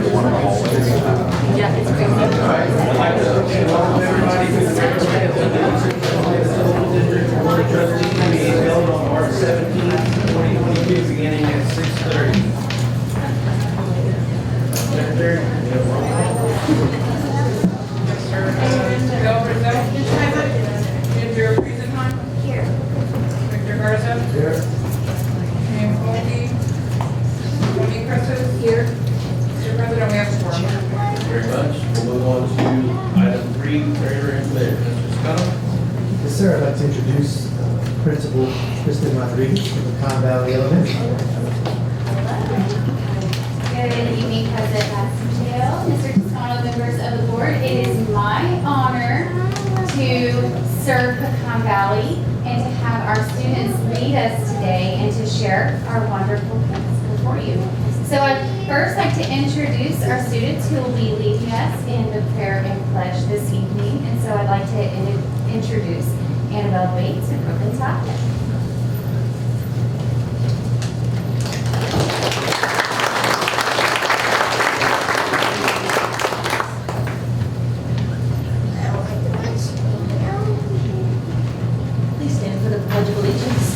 Yeah, it's Board of Trustees meeting held on March 17th, 2022, beginning at 6:30. Secretary? Go over to that. Give your reason time. Here. Victor Garza. Here. Pam Colby. Tony Cresses. Here. Mr. President, we have four. Thank you very much. We'll move on to item 3, treasurer and clerk. Mr. Scott? Yes, sir. I'd like to introduce Principal Kristen Rodriguez from the Con Valley Elementary. Good evening, President Bassingdale, Mr. Toscano, members of the board. It is my honor to serve Pecan Valley and to have our students lead us today and to share our wonderful principal for you. So I'd first like to introduce our students who will be leading us in the prayer and pledge this evening. And so I'd like to introduce Annabelle Bates and Brooklyn Todd. Please stand for the Pledge of Allegiance.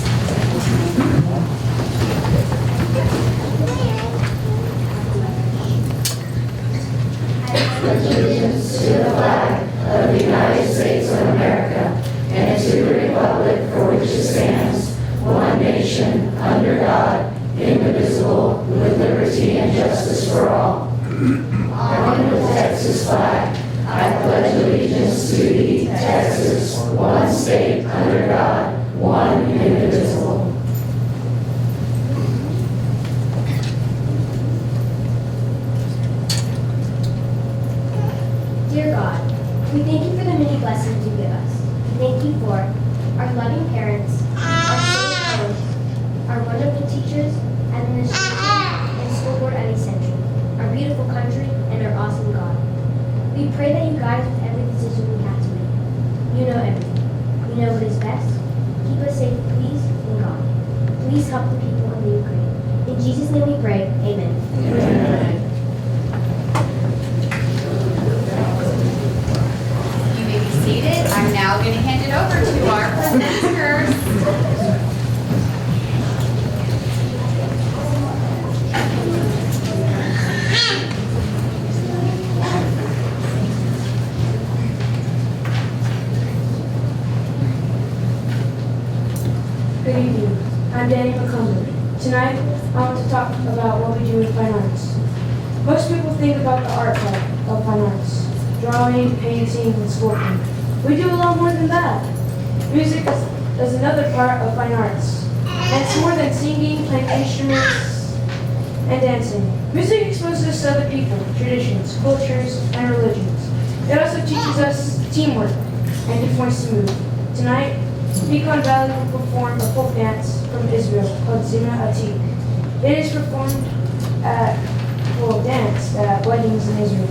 Allegiance to the flag of the United States of America and to the republic for which it stands, one nation, under God, indivisible, with liberty and justice for all. On the Texas flag, I pledge allegiance to thee, Texas, one state, under God, one indivisible. Dear God, we thank you for the many blessings you give us. We thank you for our loving parents, our safe homes, our wonderful teachers, administration, and school board at East Central, our beautiful country, and our awesome God. We pray that you guide us with every decision we have to make. You know everything. You know what is best. Keep us safe, please, in God. Please help the people in the Ukraine. In Jesus' name we pray. Amen. Amen. You may be seated. I'm now going to hand it over to our presenters. Good evening. I'm Danny McCumber. Tonight, I want to talk about what we do in fine arts. Most people think about the art part of fine arts, drawing, painting, and sculpting. We do a lot more than that. Music is another part of fine arts. And it's more than singing, playing instruments, and dancing. Music exposes us to other people, traditions, cultures, and religions. It also teaches us teamwork and different ways to move. Tonight, Pecan Valley will perform a folk dance from Israel called Zima Atik. It is performed at weddings in Israel.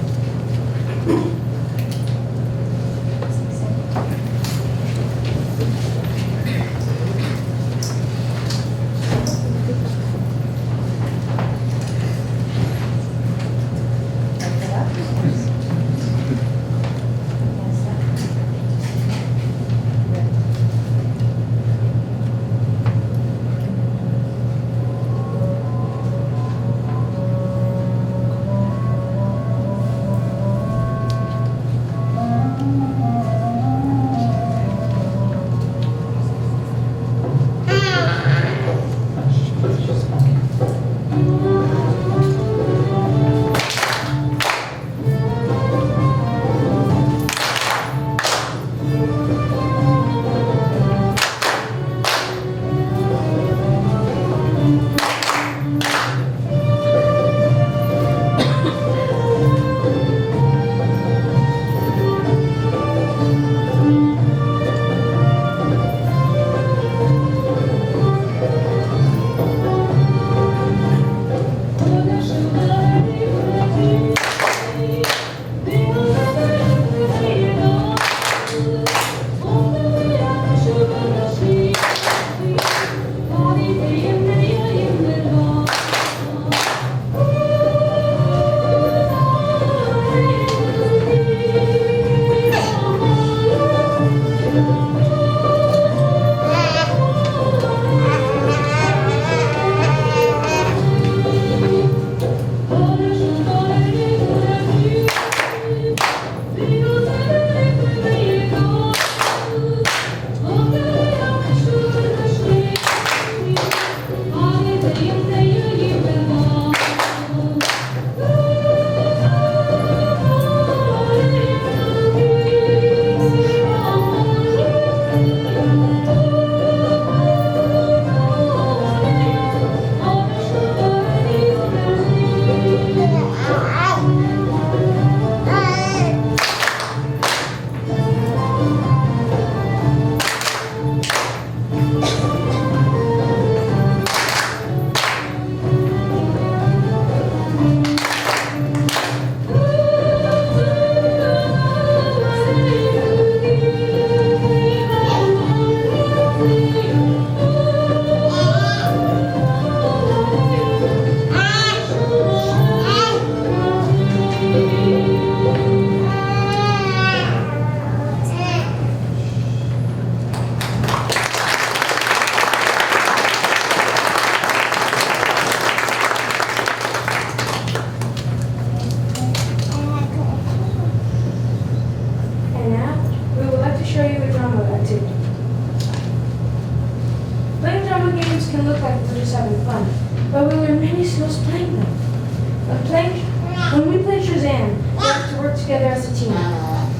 work together as a team.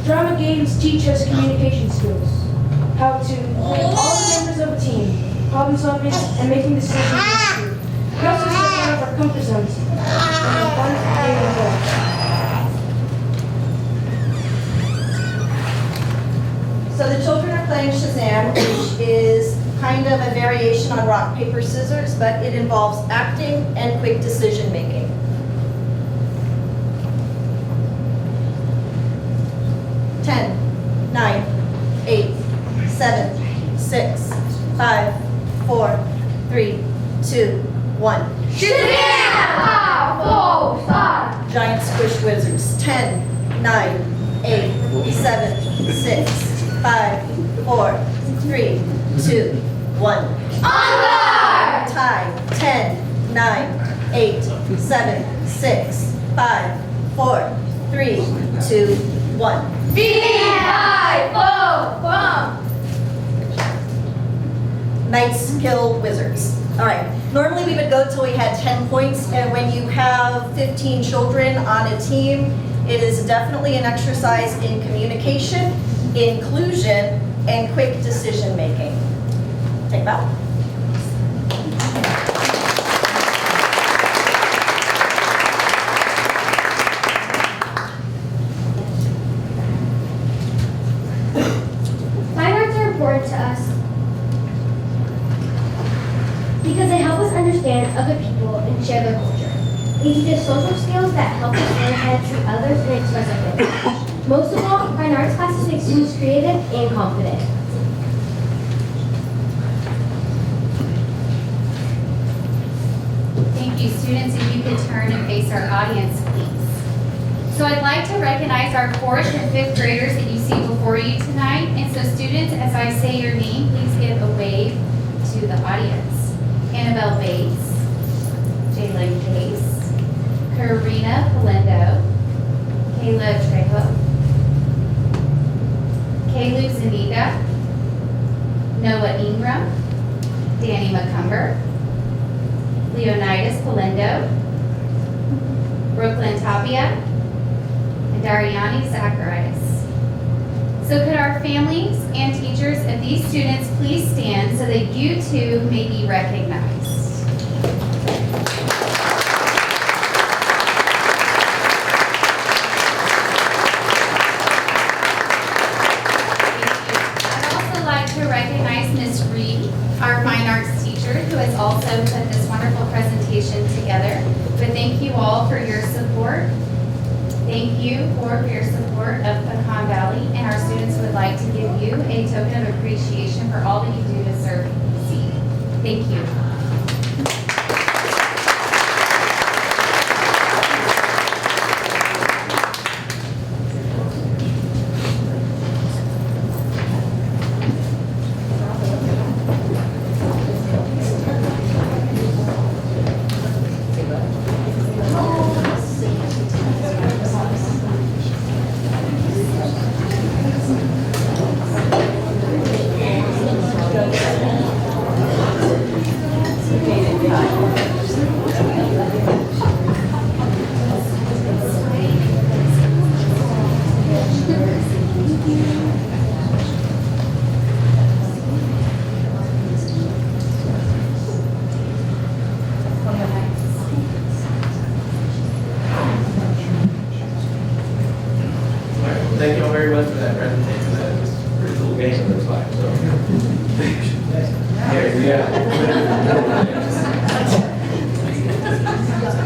Drama games teach us communication skills, how to bring all the members of a team, problem solving, and making decisions. We also step out of our comfort zones and have fun daily work. So the children are playing Shazam, which is kind of a variation on rock, paper, scissors, but it involves acting and quick decision making. Ten, 9, 8, 7, 6, 5, 4, 3, 2, 1. Giant squish wizards. 10, 9, 8, 7, 6, 5, 4, 3, 2, 1. Tie. 10, 9, 8, 7, 6, 5, 4, 3, 2, 1. Knights kill wizards. All right. Normally we would go till we had 10 points, and when you have 15 children on a team, it is definitely an exercise in communication, inclusion, and quick decision making. Take that. Fine arts are important to us because they help us understand other people and share their culture. They teach us social skills that help us learn how to treat others and express our feelings. Most of all, fine arts classes make students creative and confident. Thank you, students. If you could turn and face our audience, please. So I'd like to recognize our 4th and 5th graders that you see before you tonight. And so students, as I say your name, please give a wave to the audience. Annabelle Bates, Jalen Case, Karina Polendo, Kayla Trejo, Kaylu Zuniga, Noah Ingram, Danny McCumber, Leonidas Polendo, Brooklyn Tapia, and Dariani Zacharias. So could our families and teachers of these students please stand so that you too may be recognized. I'd also like to recognize Ms. Reed, our fine arts teacher, who has also put this wonderful presentation together. But thank you all for your support. Thank you for your support of Pecan Valley, and our students would like to give you a token of appreciation for all that you do to serve PC. Thank you. Thank you all very much for that presentation. That was a pretty cool game, it looks like, so. Yeah.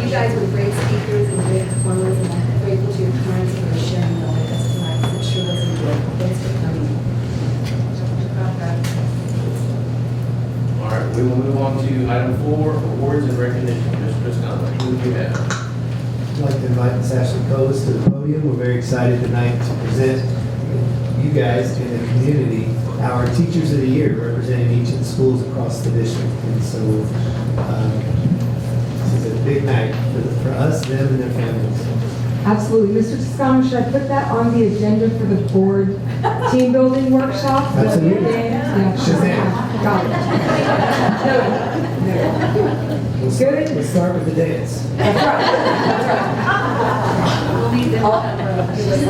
You guys were great speakers and great performers, and I'm grateful to your parents for sharing all of this tonight. It sure was enjoyable. Thanks for coming. All right, we will move on to item 4, awards and recognition. Mr. Piscano, who do you have? I'd like to invite Ms. Ashley Colas to the podium. We're very excited tonight to present you guys in the community our Teachers of the Year, representing each of the schools across the district. And so this is a big night for us, them, and their families. Absolutely. Mr. Toscano, should I put that on the agenda for the board team building workshop? Absolutely. Yeah. Shazam. Got it. Good. Let's start with the dance. That's right. We'll need them to give us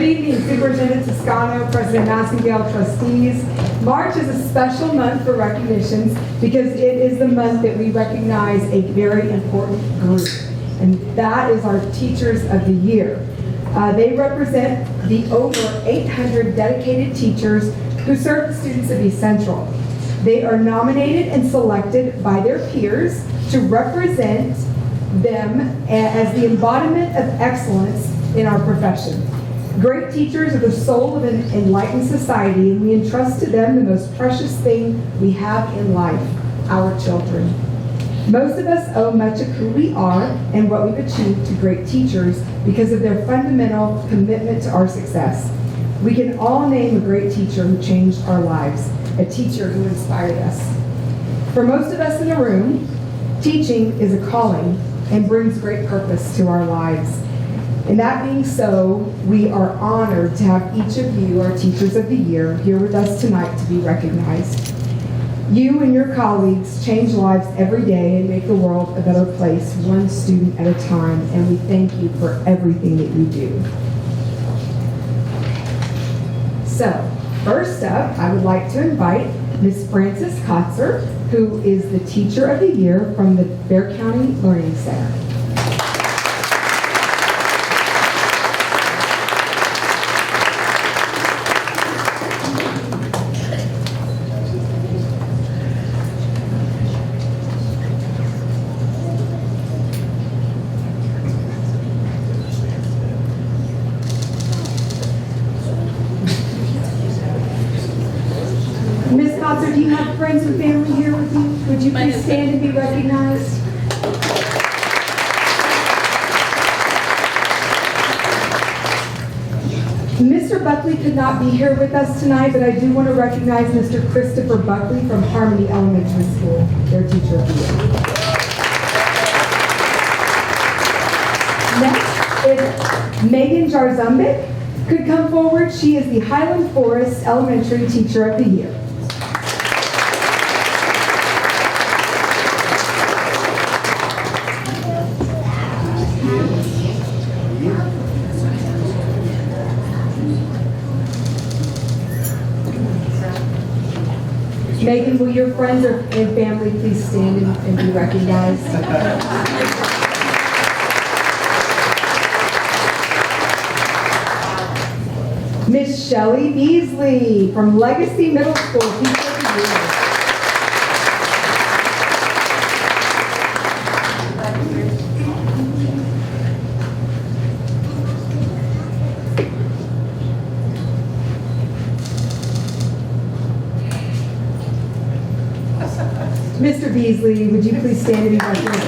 evening, Superintendent Toscano, President Massengale, trustees. March is a special month for recognitions because it is the month that we recognize a very important group, and that is our Teachers of the Year. They represent the over 800 dedicated teachers who serve the students of East Central. They are nominated and selected by their peers to represent them as the embodiment of excellence in our profession. Great teachers are the soul of an enlightened society, and we entrust to them the most precious thing we have in life, our children. Most of us owe much of who we are and what we've achieved to great teachers because of their fundamental commitment to our success. We can all name a great teacher who changed our lives, a teacher who inspired us. For most of us in the room, teaching is a calling and brings great purpose to our lives. And that being so, we are honored to have each of you, our Teachers of the Year, here with us tonight to be recognized. You and your colleagues change lives every day and make the world a better place, one student at a time, and we thank you for everything that you do. So, first up, I would like to invite Ms. Frances Kotzer, who is the Teacher of the Year from the Bexar County Learning Center. Ms. Kotzer, do you have friends and family here with you? Would you please stand and be recognized? Mr. Buckley could not be here with us tonight, but I do want to recognize Mr. Christopher Buckley from Harmony Elementary School, their Teacher of the Year. Next is Megan Jarzumbik. Could come forward. She is the Highland Forest Elementary Teacher of the Year. Megan, will your friends and family please stand and be recognized? Miss Shelley Beasley from Legacy Middle School, Teacher of the Year. Mr. Beasley, would you please stand and be recognized?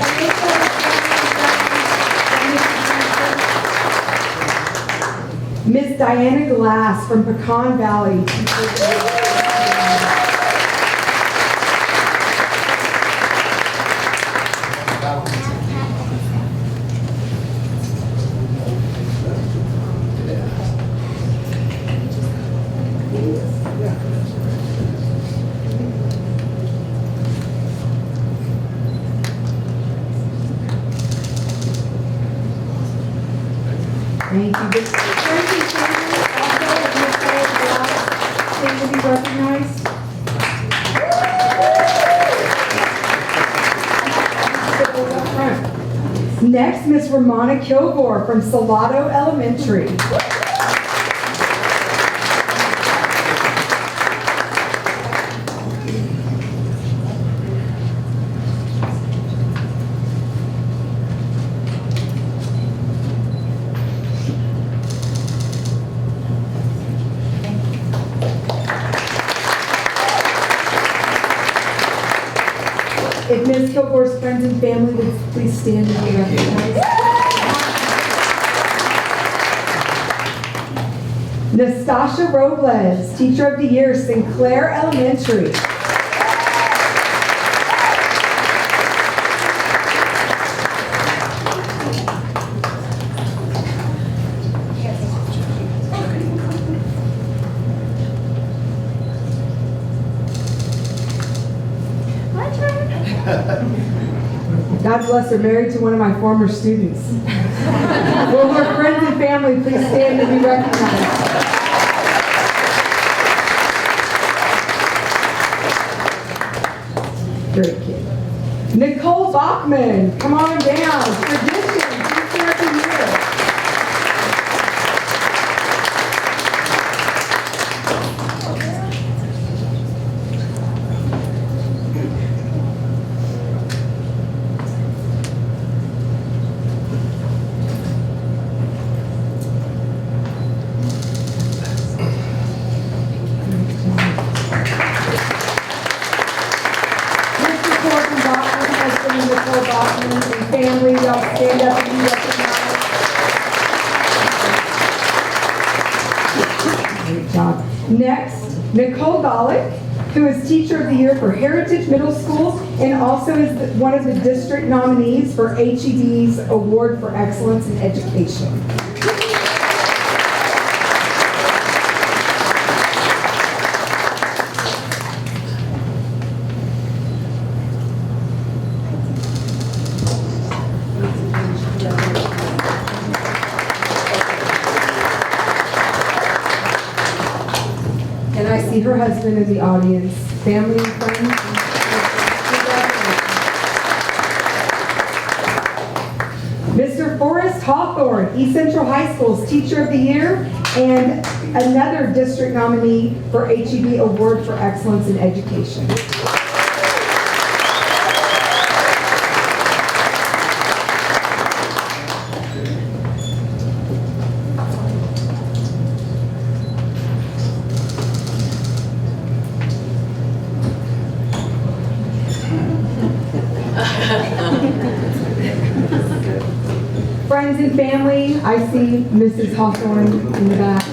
Miss Diana Glass from Pecan Valley. Thank you. Friends and family, also, if Miss Diana Glass stand to be recognized. Next, Miss Ramona Kilgore from Salado Elementary. If Ms. Kilgore's friends and family would please stand and be recognized. Nastasha Robles, Teacher of the Year, Sinclair Elementary. God bless her, married to one of my former students. Will her friends and family please stand and be recognized? Great kid. Nicole Bachman, come on down. Tradition, Teacher of the Year. Mr. Corbin Bachman, husband of Nicole Bachman, and family, y'all stand up and be recognized. Great job. Next, Nicole Golick, who is Teacher of the Year for Heritage Middle Schools and also is one of the district nominees for HED's Award for Excellence in Education. And I see her husband in the audience, family and friends. Mr. Forrest Hawthorne, East Central High School's Teacher of the Year and another district nominee for HEB Award for Excellence in Education. Friends and family, I see Mrs. Hawthorne in the back.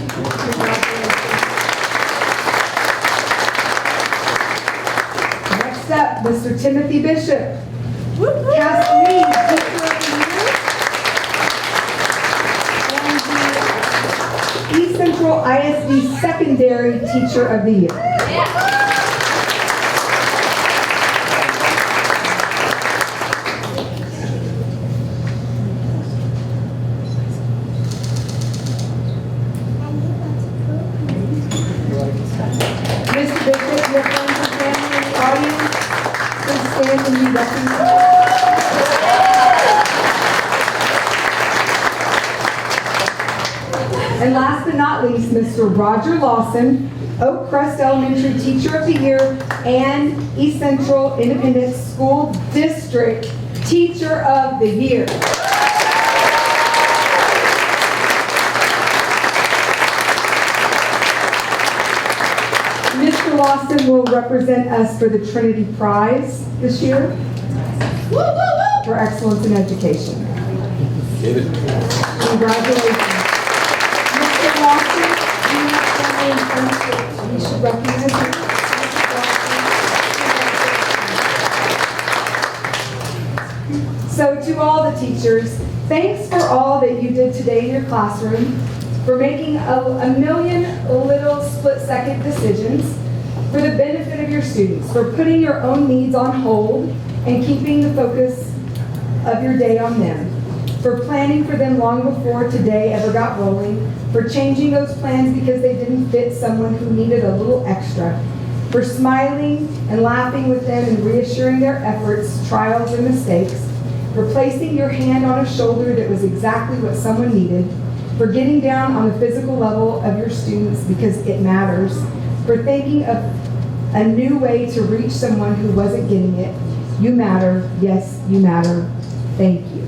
Next up, Mr. Timothy Bishop. Cast Lead, Teacher of the Year. And the East Central ISD Secondary Teacher of the Year. Mr. Bishop, your friends and family in the audience, please stand and be recognized. And last but not least, Mr. Roger Lawson, Oak Crest Elementary Teacher of the Year and East Central Independent School District Teacher of the Year. Mr. Lawson will represent us for the Trinity Prize this year for excellence in education. Congratulations. Mr. Lawson, do you have family and friends that we should recognize you? So to all the teachers, thanks for all that you did today in your classroom, for making a million little split-second decisions for the benefit of your students, for putting your own needs on hold and keeping the focus of your day on them, for planning for them long before today ever got rolling, for changing those plans because they didn't fit someone who needed a little extra, for smiling and laughing with them and reassuring their efforts, trials, and mistakes, for placing your hand on a shoulder that was exactly what someone needed, for getting down on the physical level of your students because it matters, for thinking of a new way to reach someone who wasn't getting it. You matter. Yes, you matter. Thank you.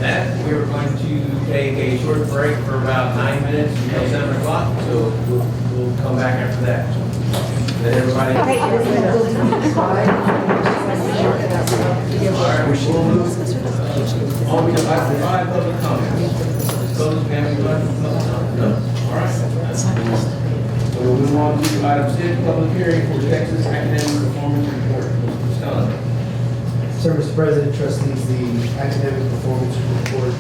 That, we are going to take a short break for about 9 minutes until 7 o'clock, so we'll come back after that. Then everybody. All right, we'll move. On we five public comments. Close, family, public comment? No? All right. So we'll Move on to item 6, public hearing for Texas Academic Performance Report. Mr. Scott. Sir, Mr. President, trustees, the academic performance report,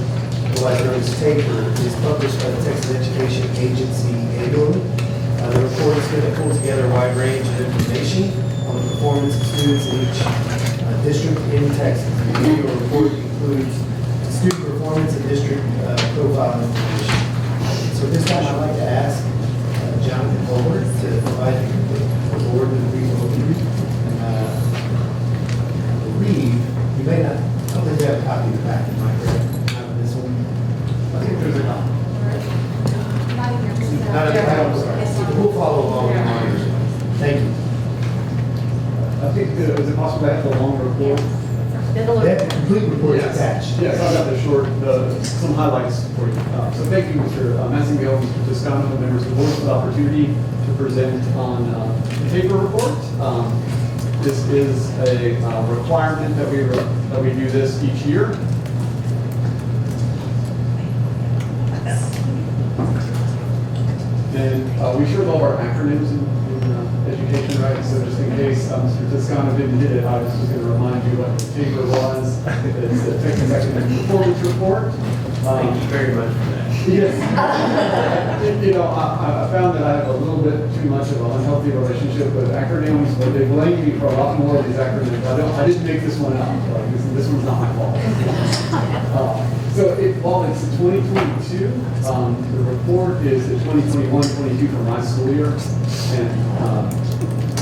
otherwise known as TAPER, is published by the Texas Education Agency annually. The report is going to pull together a wide range of information on the performance of students in each district in Texas. The annual report includes student performance and district profile information. So this time I'd like to ask Jonathan Holbert to provide the board with a brief overview. I believe, you may not, I don't think you have a copy of the back, am I correct? Not of this one? I think there's a copy. Not a copy, I'm sorry. We'll follow along with mine. Thank you. I think, is it possible to have the longer report? They have the complete report attached. Yes, I've got the short, some highlights for you. So thank you, Mr. Massingale, Mr. Toscano, and members of the board for the opportunity to present on the TAPER report. This is a requirement that we do this each year. And we share all of our acronyms in education, right? So just in case Mr. Toscano didn't hit it, I was just going to remind you what the TAPER was. It's the Texas Academic Performance Report. Thank you very much for that. Yes. You know, I found that I have a little bit too much of an unhealthy relationship with acronyms, but they blame me for a lot more of these acronyms. I didn't make this one up. Like, this one's not my fault. So while it's 2022, the report is the 2021-22 for my school year. And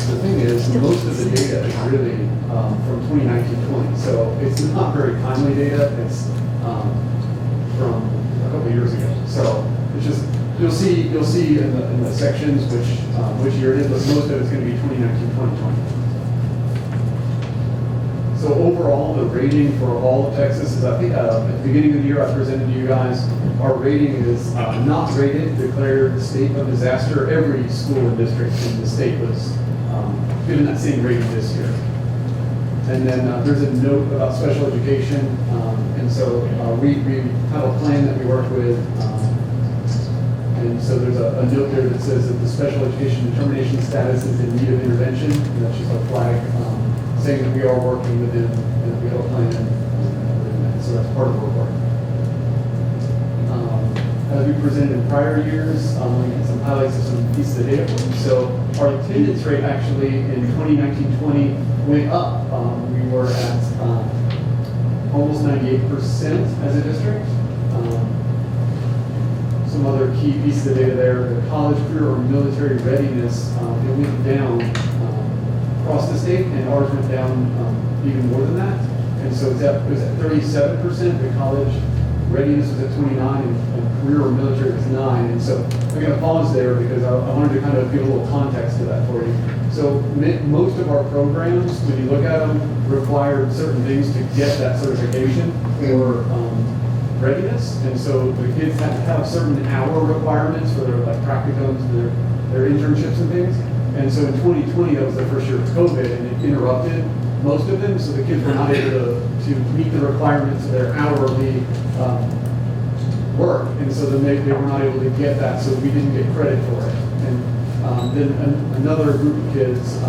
the thing is, most of the data is really from 2019-20. So it's not very timely data. It's from a couple of years ago. So it's just, you'll see in the sections which year it is, but most of it's going to be 2019-2020. So overall, the rating for all of Texas is, I think, at the beginning of the year I presented to you guys, our rating is not rated, declared a state of disaster. Every school and district in the state was given that same rating this year. And then there's a note about special education. And so we have a plan that we work with. And so there's a note there that says that the special education determination status is in need of intervention. And that's just a flag saying that we are working with them and we have a plan. So that's part of the report. As we presented in prior years, we had some highlights of some pieces of data. So our attendance rate actually in 2019-20 went up. We were at almost 98% as a district. Some other key pieces of data there, the college, career, or military readiness, it went down across the state, and ours went down even more than that. And so it was at 37%, the college readiness was at 29, and career or military was 9. And so I'm going to pause there because I wanted to kind of give a little context to that for you. So most of our programs, when you look at them, require certain things to get that certification for readiness. And so the kids have to have certain hour requirements for their like practicums, their internships and things. And so in 2020, that was the first year of COVID, and it interrupted most of them. So the kids were not able to meet the requirements of their hourly work. And so then they were not able to get that, so we didn't get credit for it. And then another group of kids,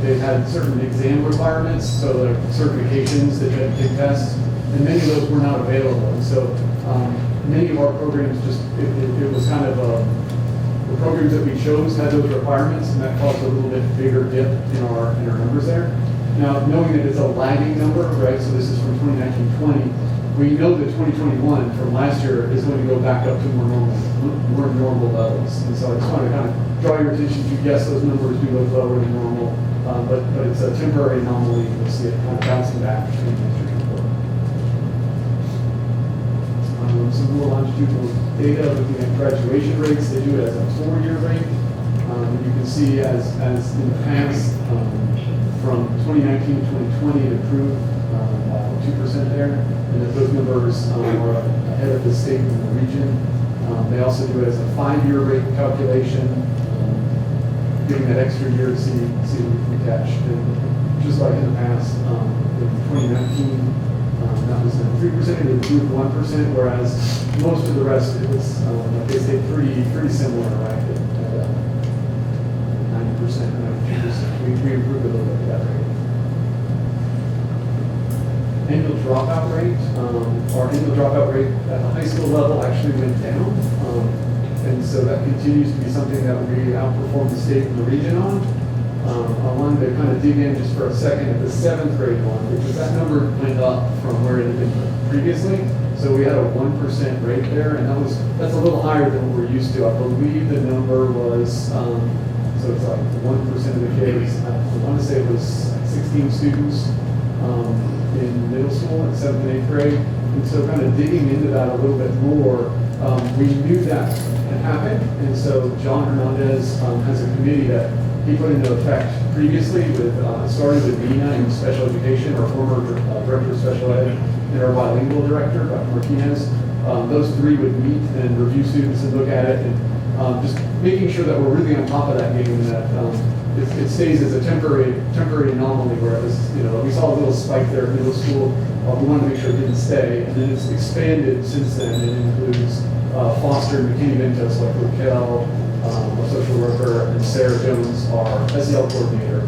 they had certain exam requirements, so like certifications that you had to take tests, and many of those were not available. And so many of our programs just, it was kind of the programs that we chose had those requirements, and that caused a little bit bigger dip in our numbers there. Now, knowing that it's a lagging number, right, so this is from 2019-20, we know that 2021 from last year is going to go back up to more normal levels. And so I just want to kind of draw your attention to, yes, those numbers do look lower than normal, but it's a temporary anomaly. You'll see it kind of bouncing back in the next year's report. Some more longitudinal data looking at graduation rates. They do it as a 4-year rate. You can see as in the past, from 2019 to 2020, it improved 2% there. And if those numbers are ahead of the state and the region, they also do it as a 5-year rate calculation, giving that extra year to see if we can catch. And just like in the past, in 2019, that was 3%, it improved 1%, whereas most of the rest, it was, like they stayed pretty similar, right? we improved a little bit with that rate. Annual dropout rate, our annual dropout rate at the high school level actually went down. And so that continues to be something that we outperform the state and the region on. I wanted to kind of dig in just for a second at the 7th grade one, because that number went up from where it had been previously. So we had a 1% rate there, and that's a little higher than what we're used to. I believe the number was, so it's like 1% of the kids, I want to say it was like 16 students in middle school in 7th and 8th grade. And so kind of digging into that a little bit more, we knew that had happened. And so John Hernandez has a committee that he put into effect previously with, started with Nina in special education, our former director of special ed, and our bilingual director, Dr. Martinez. Those three would meet and review students and look at it, and just making sure that we're really on top of that game, and that it stays as a temporary anomaly, where it was, we saw a little spike there in middle school. We wanted to make sure it didn't stay, and then it's expanded since then. It includes Foster and McKinney-Ventos, like Raquel, a social worker, and Sarah Jones, our SEL coordinator.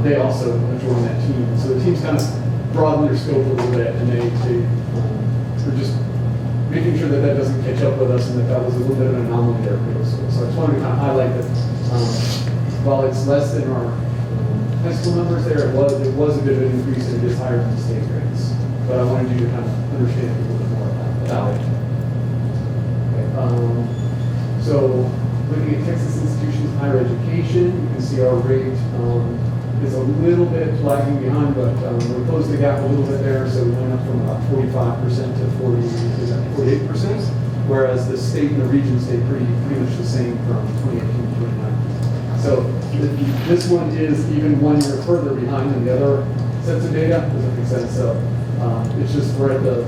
They also joined that team. And so the team's kind of broadened their scope a little bit, and they were just making sure that that doesn't catch up with us, and that was a little bit of an anomaly there. So I just wanted to kind of highlight that while it's less than our high school numbers there, it was a bit of an increase, and it is higher than the state rates. But I wanted you to kind of understand a little bit more about it. Okay. So looking at Texas institutions of higher education, you can see our rate is a little bit lagging behind, but we closed the gap a little bit there, so we went up from about 45% to 48%, whereas the state and the region stayed pretty much the same from 2018 to 2019. So this one is even 1 year further behind than the other sets of data. Does that make sense? So it's just we're at the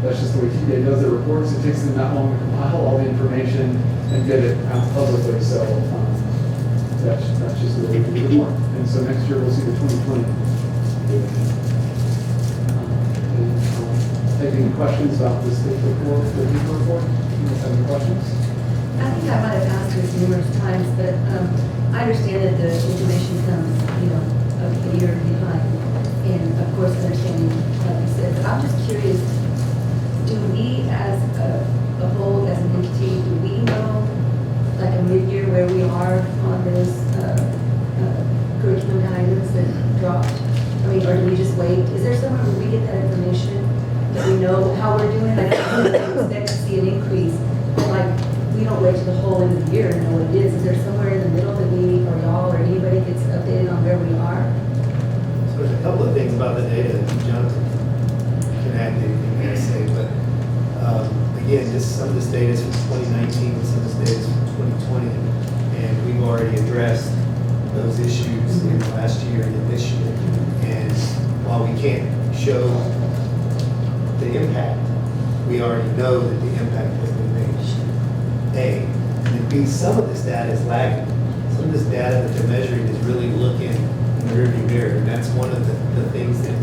that's just the way TA does their reports. It takes them that long to compile all the information and get it out publicly. So that's just the way we do the work. And so next year we'll see the 2020. Take any questions about the state report, the regional report? You guys have any questions? I think I might have asked this numerous times, but I understand that the information comes, a year behind. And of course, understanding, like you said, but I'm just curious, do we as a whole, as an entity, do we know like a mid-year where we are on this curriculum guidance that dropped? I mean, or do we just wait? Is there somewhere where we get that information that we know how we're doing? I don't expect to see an increase, but like we don't wait to the whole end of the year to know what it is. Is there somewhere in the middle that we, or y'all, or anybody gets updated on where we are? So there's a couple of things about the data that Jonathan can add to anything I say, but again, some of this data is from 2019, some of this data is from 2020, and we've already addressed those issues in the last year and this year. And while we can't show the impact, we already know that the impact has been made. A, and B, some of this data is lagging. Some of this data that they're measuring is really looking in the rearview mirror, and that's one of the things that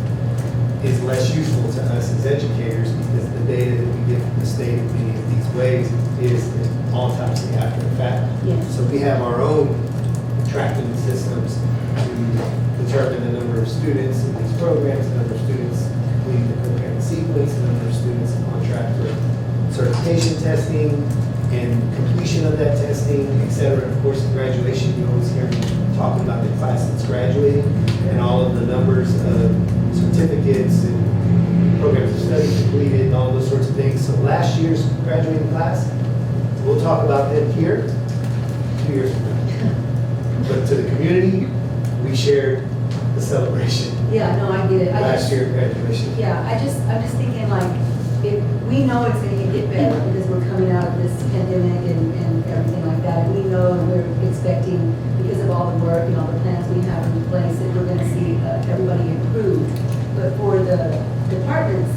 is less useful to us as educators, because the data that we get from the state in many of these ways is autopsy after the fact. Yes. So we have our own tracking systems to determine the number of students in these programs, the number of students completing the coherent sequence, the number of students on track for certification testing and completion of that testing, et cetera. And of course, in graduation, you always hear me talking about the class that's graduating and all of the numbers of certificates and programs of study completed and all those sorts of things. So last year's graduating class, we'll talk about them here 2 years from now. But to the community, we shared the celebration. Yeah, no, I get it. Last year graduation. Yeah, I'm just thinking like, if we know it's going to get better because we're coming out of this pandemic and everything like that, and we know and we're expecting, because of all the work and all the plans we have in place, that we're going to see everybody improve. But for the department's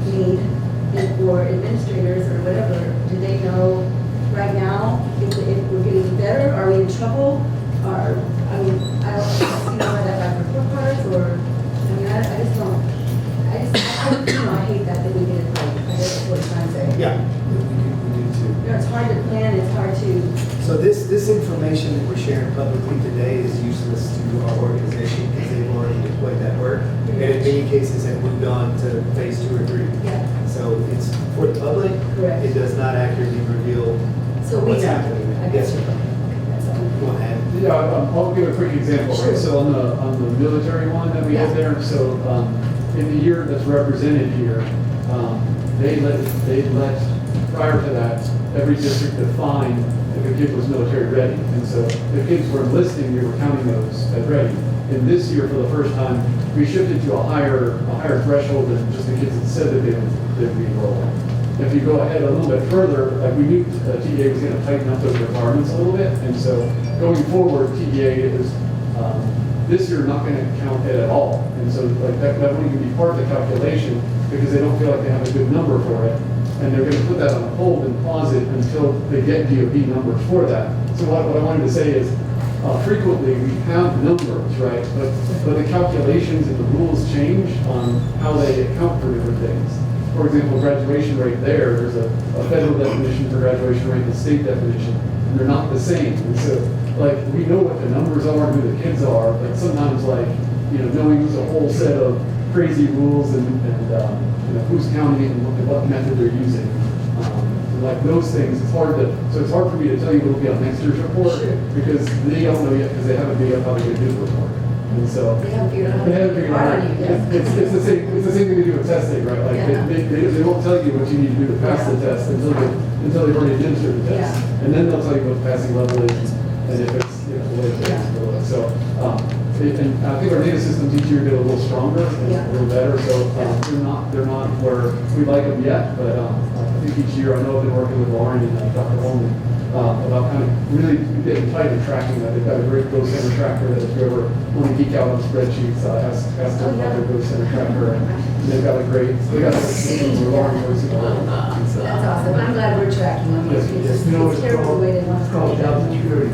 need, and for administrators or whatever, do they know right now if we're getting better? Are we in trouble? Or, I don't have that back report cards, or, I just don't. I hate that we get it late. I guess that's what I'm trying to say. Yeah, we do too. it's hard to plan, it's hard to, So this information that we're sharing publicly today is useless to our organization because they've already deployed that work. And in many cases have moved on to phase 2 or 3. yeah, So it's for the public. correct. It does not accurately reveal So we what's know. happening. I guess. Yes, sir. That's all. Go ahead. Yeah, I'll give a quick example. Sure. So on the military one that we Yeah. did there, so in the year that's represented here, they let, prior to that, every district define if a kid was military ready. And so if kids were enlisting, we were counting those as ready. And this year, for the first time, we shifted to a higher threshold than just the kids that said that they'd be enrolled. If you go ahead a little bit further, like we knew TDA was going to tighten up those requirements a little bit, and so going forward, TDA is this year not going to count it at all, and so like that won't even be part of the calculation because they don't feel like they have a good number for it, and they're going to put that on hold and pause it until they get DOD numbers for that. So what I wanted to say is frequently we have numbers, right, but the calculations and the rules change on how they account for different things. For example, graduation rate there's a federal definition for graduation rate and a state definition, and they're not the same. And so, like, we know what the numbers are, who the kids are, but sometimes, like, knowing there's a whole set of crazy rules and who's counting it and what method they're using. Like those things, it's hard for me to tell you what'll be on next year's report because they don't know yet because they haven't made up how they're going to do the report. And so They haven't figured out how they haven't figured out. to do it. It's the same thing they do with testing, right? Like Yeah. they won't tell you what you need to do to pass the test until they've already administered the test, Yeah. and then they'll tell you what the passing level is and if it's the way it is. So and I think our data systems each year get a little stronger and Yeah. a little better. So they're not where we like them yet, but I think each year I know I've been working with Lauren and Dr. Holman about kind of really getting tight and tracking that. They've got a great Go Center tracker that if you ever want to geek out on spreadsheets, ask them about their Go Center tracker. And they've got a system where Lauren knows it all. That's awesome. I'm glad we're tracking them. Yes, It's yes. terrible the way they want to. Called job security.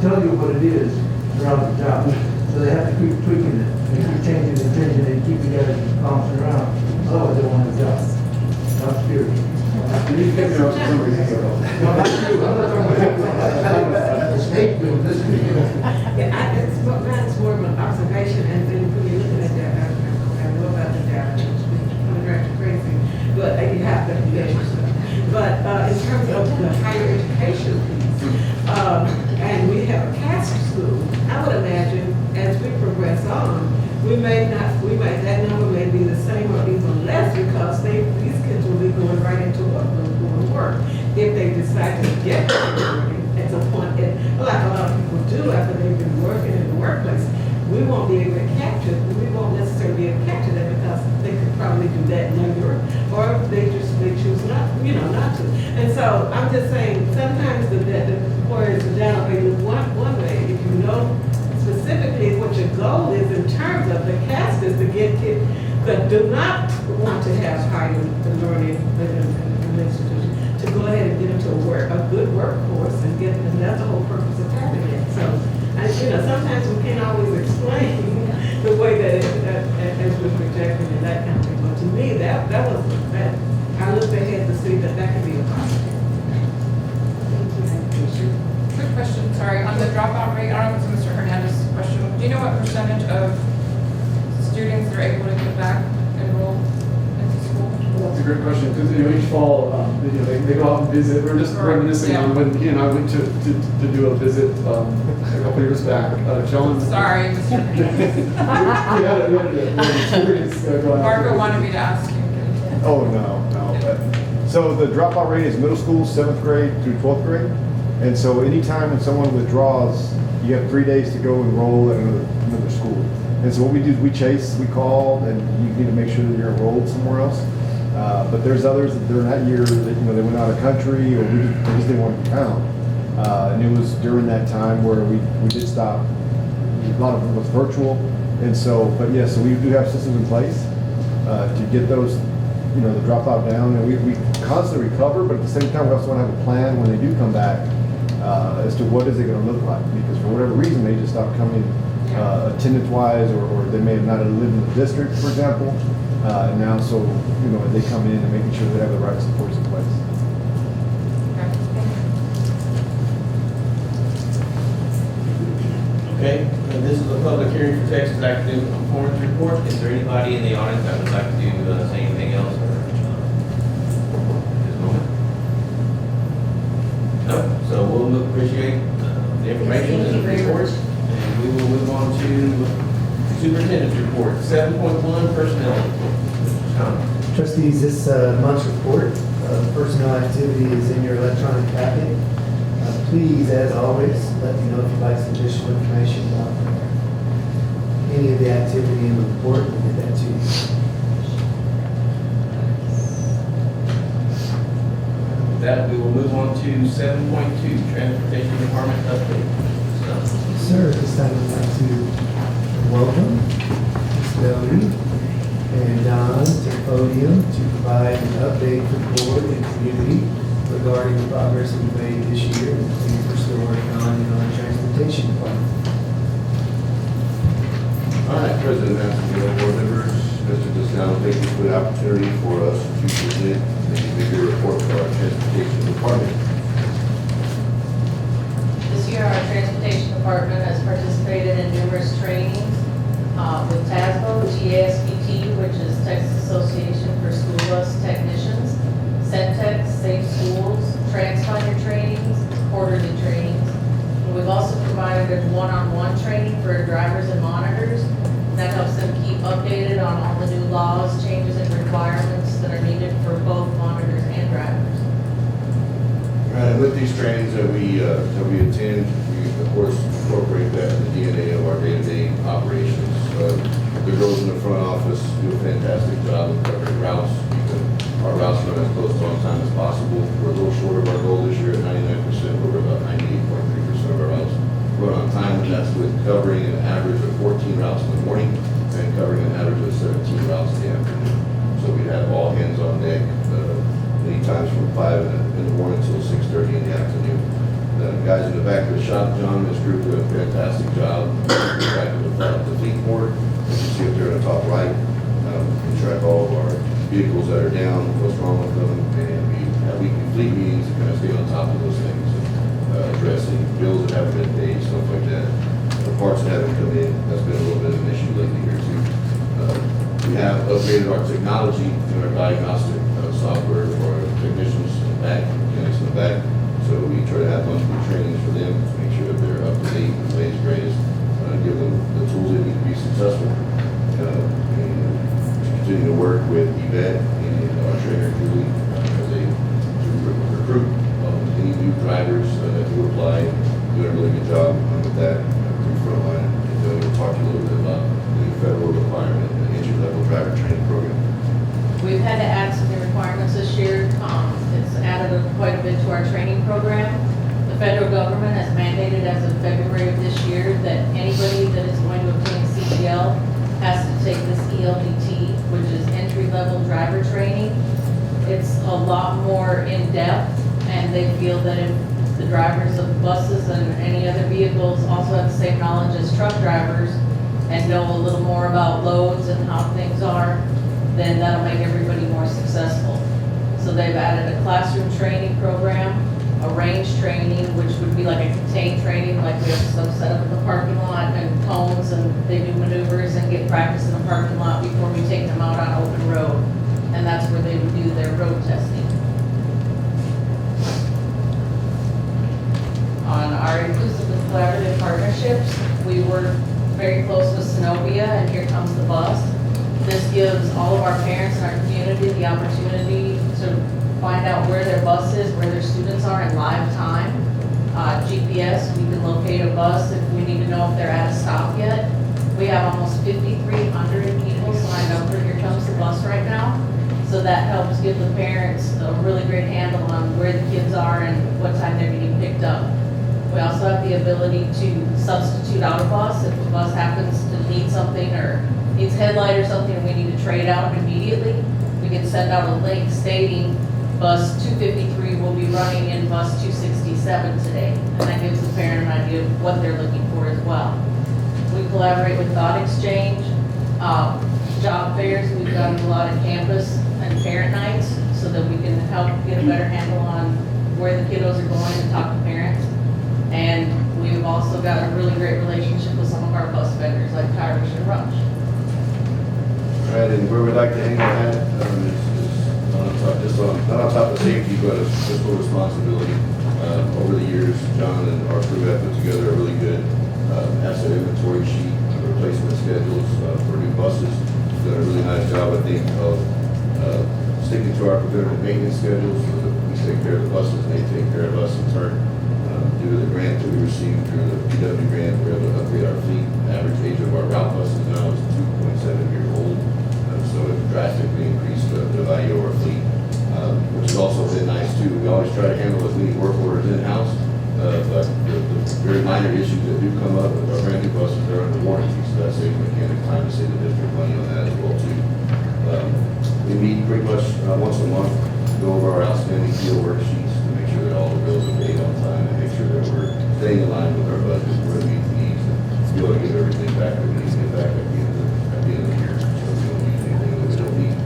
Tell you what it is around the job. So they have to keep tweaking it, they keep changing and changing it, keep you guys bouncing around. Otherwise they won't have a job. Job security. You need to get me out for some reason. No, not you, I'm not talking about the state doing this. Yeah, it's more of an observation, and then when you're looking at that, I know about the data, it's kind of drives you crazy, but you have to measure stuff. But in terms of the higher education piece, and we have a CASP school, I would imagine as we progress on, that number may be the same or even less because these kids will be going right into work if they decide to get at some point, like a lot of people do after they've been working in the workplace. We won't be able to capture, we won't necessarily be able to capture that because they could probably do that later, or they choose not, not to. And so I'm just saying, sometimes the employers are down one way. If you know specifically what your goal is in terms of the CAST is to get kids that do not want to have higher learning in an institution to go ahead and get into a good workforce and that's the whole purpose of having it. So, sometimes we can't always explain the way that as we're projecting and that kind of thing. But to me, that I looked ahead to see that could be a positive. Quick question, sorry, on the dropout rate, I don't know if it's Mr. Hernandez's question. Do you know what percentage of students are able to get back enrolled into school? That's a great question because each fall they go out and visit. We're just reminiscing on when Ken and I went to do a visit a couple years back. John. Sorry, Mr. Hernandez. Margaret wanted me to ask you. Oh, no. So the dropout rate is middle school, 7th grade through 12th grade. And so anytime when someone withdraws, you have 3 days to go enroll at another school. And so what we do is we call, and you need to make sure that you're enrolled somewhere else. But there's others that during that year that, they went out of country or they just didn't want to count. And it was during that time where we did stop. A lot of it was virtual. And so, but yeah, so we do have systems in place to get those, the dropout down. And we constantly recover, but at the same time, we also want to have a plan when they do come back as to what is it going to look like. Because for whatever reason, they just stopped coming attendance-wise, or they may have not lived in the district, for example. And now, so, they come in and making sure they have the right supports in place. Mr. Tex would like to do a performance report. Is there anybody in the audience that would like to say anything else? Or, at this moment? No? So we'll appreciate the information and the reports. And we will move on to superintendent's report. 7.1 personnel. Trustees, this month's report, personnel activity is in your electronic packet. Please, as always, let me know if you'd like some additional information about any of the activity in the report. We'll get that to you. With that, we will move on to 7.2, transportation department update. Sir, at this time I'd like to welcome Ms. Doty and Don to the podium to provide an update for the board and community regarding the progress that we've made this year and the things we're still working on in our transportation department. All right, President Massey, board members, Mr. Descano, thank you for the opportunity for us to present the bigger report for our transportation department. This year, our transportation department has participated in numerous trainings with TASBO, GASPT, which is Texas Association for School Bus Technicians, Centex, Safe Schools, Transponder trainings, quarterly trainings. And we've also provided a one-on-one training for drivers and monitors. That helps them keep updated on all the new laws, changes, and requirements that are needed for both monitors and drivers. With these trainings that we attend, we of course incorporate that in the DNA of our day-to-day operations. The girls in the front office do a fantastic job of covering routes. Our routes run as close to on time as possible. We're a little short of our goal this year at 99%, but we're about 98.3% of our routes run on time, and that's with covering an average of 14 routes in the morning and covering an average of 17 routes in the afternoon. So we have all hands on deck, many times from 5 in the morning until 6:30 in the afternoon. The guys in the back of the shop, John and his group, do a fantastic job. We track the fleet board, as you see up there in the top right. We track all of our vehicles that are down, what's wrong with them, and we have weekly fleet meetings to kind of stay on top of those things, addressing bills that haven't been paid, stuff like that. The parts that haven't come in, that's been a little bit of an issue lately here too. We have upgraded our technology and our diagnostic software for our technicians in the back, mechanics in the back. So we try to have monthly trainings for them to make sure that they're up to date with the latest greatest, give them the tools they need to be successful. And continue to work with Yvette and our trainer Julie as they recruit any new drivers that do apply. Doing a really good job with that through Frontline. And then we'll talk to you a little bit about the federal requirement, the entry-level driver training program. We've had to add some new requirements this year. It's added quite a bit to our training program. The federal government has mandated as of February of this year that anybody that is going to obtain a CDL has to take this ELDT, which is entry-level driver training. It's a lot more in-depth, and they feel that if the drivers of buses and any other vehicles also have the same knowledge as truck drivers and know a little more about loads and how things are, then that'll make everybody more successful. So they've added a classroom training program, a range training, which would be like a contained training, like we have some set up in the parking lot and cones, and they do maneuvers and get practice in the parking lot before we take them out on open road. And that's where they would do their road testing. On our inclusive and collaborative partnerships, we work very close with Synovia, and here comes the bus. This gives all of our parents in our community the opportunity to find out where their bus is, where their students are in live time. GPS, we can locate a bus if we need to know if they're at a stop yet. We have almost 5,300 people signed up for Here Comes the Bus right now. So that helps give the parents a really great handle on where the kids are and what time they're getting picked up. We also have the ability to substitute out a bus if a bus happens to need something or needs headlight or something and we need to trade out immediately. We can send out a link stating bus 253 will be running in bus 267 today. And that gives the parent an idea of what they're looking for as well. We collaborate with Thought Exchange, job fairs. We've done a lot of campus and parent nights so that we can help get a better handle on where the kiddos are going and talk to parents. And we've we've also got a really great relationship with some of our bus vendors like Irish and Rush. All right, and where we'd like to hang our hat is not on top, not on top of safety, but it's fiscal responsibility. Over the years, John and our crew have put together a really good asset inventory sheet, replacement schedules for new buses. Done a really nice job, I think, of sticking to our preventative maintenance schedules so that we take care of the buses and they take care of us in turn. Due to the grant that we received through the PW grant, we're able to upgrade our fleet. Average age of our route buses now is 2.7 years old. So it drastically increased the value of our fleet, which has also been nice too. We always try to handle as many work orders in-house, but the very minor issues that do come up with our brand new buses, they're under warranty, so that saves mechanic time to save the district money on that as well too. We meet pretty much once a month, go over our outstanding field worksheets to make sure that all the bills are paid on time and make sure that we're staying in line with our budget, we're meeting the needs, and be able to get everything back that we need to get back at the end of the year. So we don't use anything that we don't need.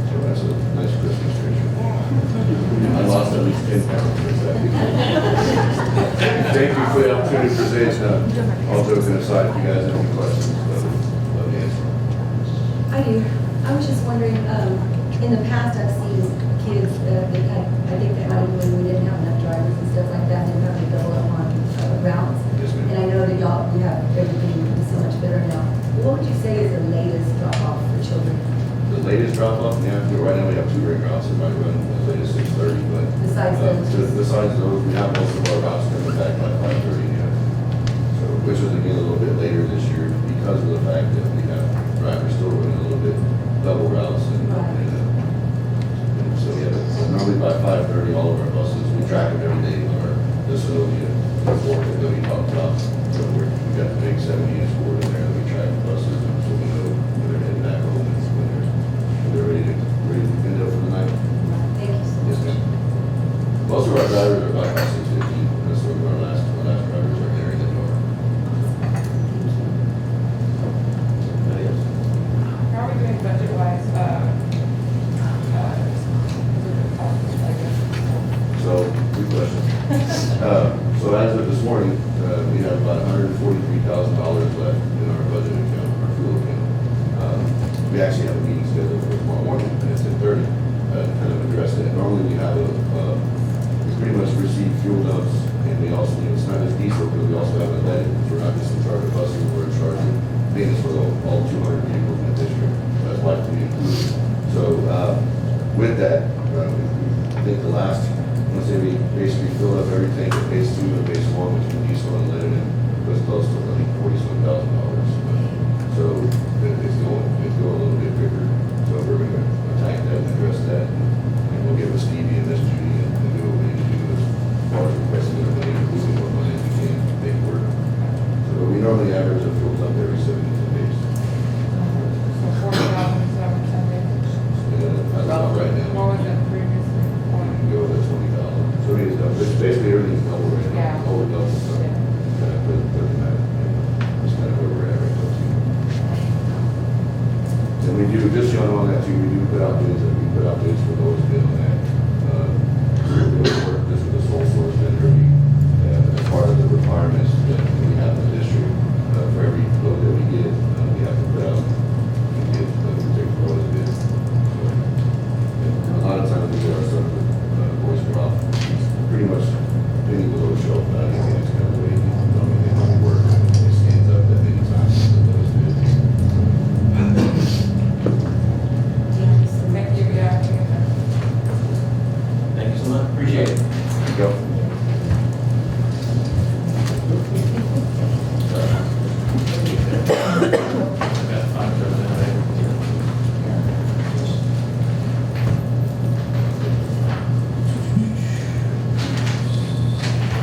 So that's a nice Christmas tradition. I lost at least 10 pounds for that. Thank you for the opportunity to present. All joking aside, if you guys have any questions, let me answer. I do. I was just wondering, in the past, I've seen kids, they had, I think that might have been when we didn't have enough drivers and stuff like that, and have to double up on routes. Yes, ma'am. And I know that y'all, you have everything is so much better now. What would you say is the latest drop-off for children? The latest drop off, yeah, right now we have 2 ring routes that might run as late as 6:30, but Besides those? besides those, we have most of our routes coming back by 5:30, yeah. So, which is again a little bit later this year because of the fact that we have drivers still running a little bit double routes and so yeah, but normally by 5:30, all of our buses, we track them every day on our facility before that we talked about. So we got the big 70 units board in there that we track the buses, and so we know when they're heading back home and when they're ready to end up for the night. Thank you so much. Yes, ma'am. Most of our drivers are back by 6:15. That's sort of our last drivers are entering the door. Anybody else? How are we doing budget-wise? So, good question. So as of this morning, we have about $143,000 left in our budget account, our fuel account. We actually have a meeting scheduled for tomorrow morning, and it's at 30, to kind of address that. Normally we have we pretty much receive fuel dumps, and we also, it's not just diesel, but we also have unleaded. We're not just in charge of buses, we're in charge of maintenance for all 200 vehicles in the district. That's why to be included. So with that, I think the last, let's say we basically filled up everything at base 2 and base 1, which was diesel and unleaded, and it was close to I think $47,000. So it's going a little bit bigger. So we're going to attack that and address that, and we'll get with Stevie and Miss Judy and do what we need to do as far as requesting the money, including what money we can to make it work. So we normally average a fuel dump every 72 days. So 40,000 is that what you're saying? That's about right now. What was it previously? Go with the 20,000. So it's basically everything's double right now. Yeah. All the double stuff. Kind of doesn't matter. That's kind of where we're at right now too. And we do, just so you know on that too, we do put out bids, and we put out bids for those bid on that. This is the sole source vendor. As part of the requirements that we have in the district, for every load that we get, we have to put out, we get a particular load of bids. So, a lot of times we get our stuff with voice drop. Pretty much any below shelf, but anything that's kind of way, they don't work. It stands up that many times. Thank you, yeah. Thank you so much, appreciate it. Go.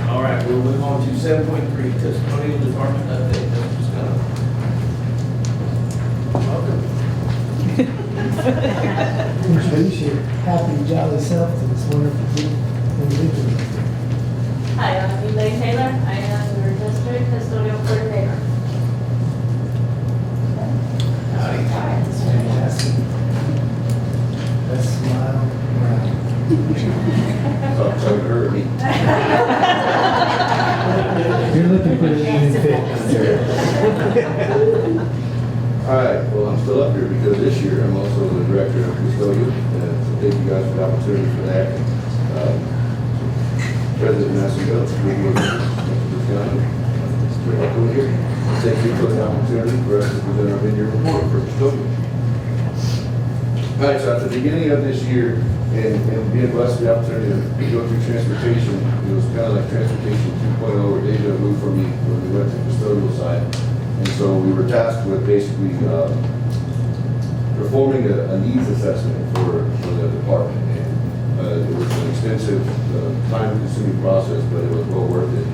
All right, we'll move on to 7.3, custodial department update. That's just kind of. Welcome. Introduce your happy, jolly self to this wonderful group of individuals. Hi, I'm Elaine Taylor. I am your district custodial coordinator. Howdy. That's fantastic. That smile, wow. So you heard me. here. I'm also the director of custodial, and so thank you guys for the opportunity for that. President Nassau, school board member, Mr. County, welcome here. Thank you for the opportunity for us to present our mid-year report for custodial. All right, so at the beginning of this year, and being blessed with the opportunity to go through transportation, it was kind of like transportation 2.0 or deja vu for me when we went to the custodial side. And so we were tasked with basically performing a needs assessment for the department. And it was an extensive, time-consuming process, but it was well worth it.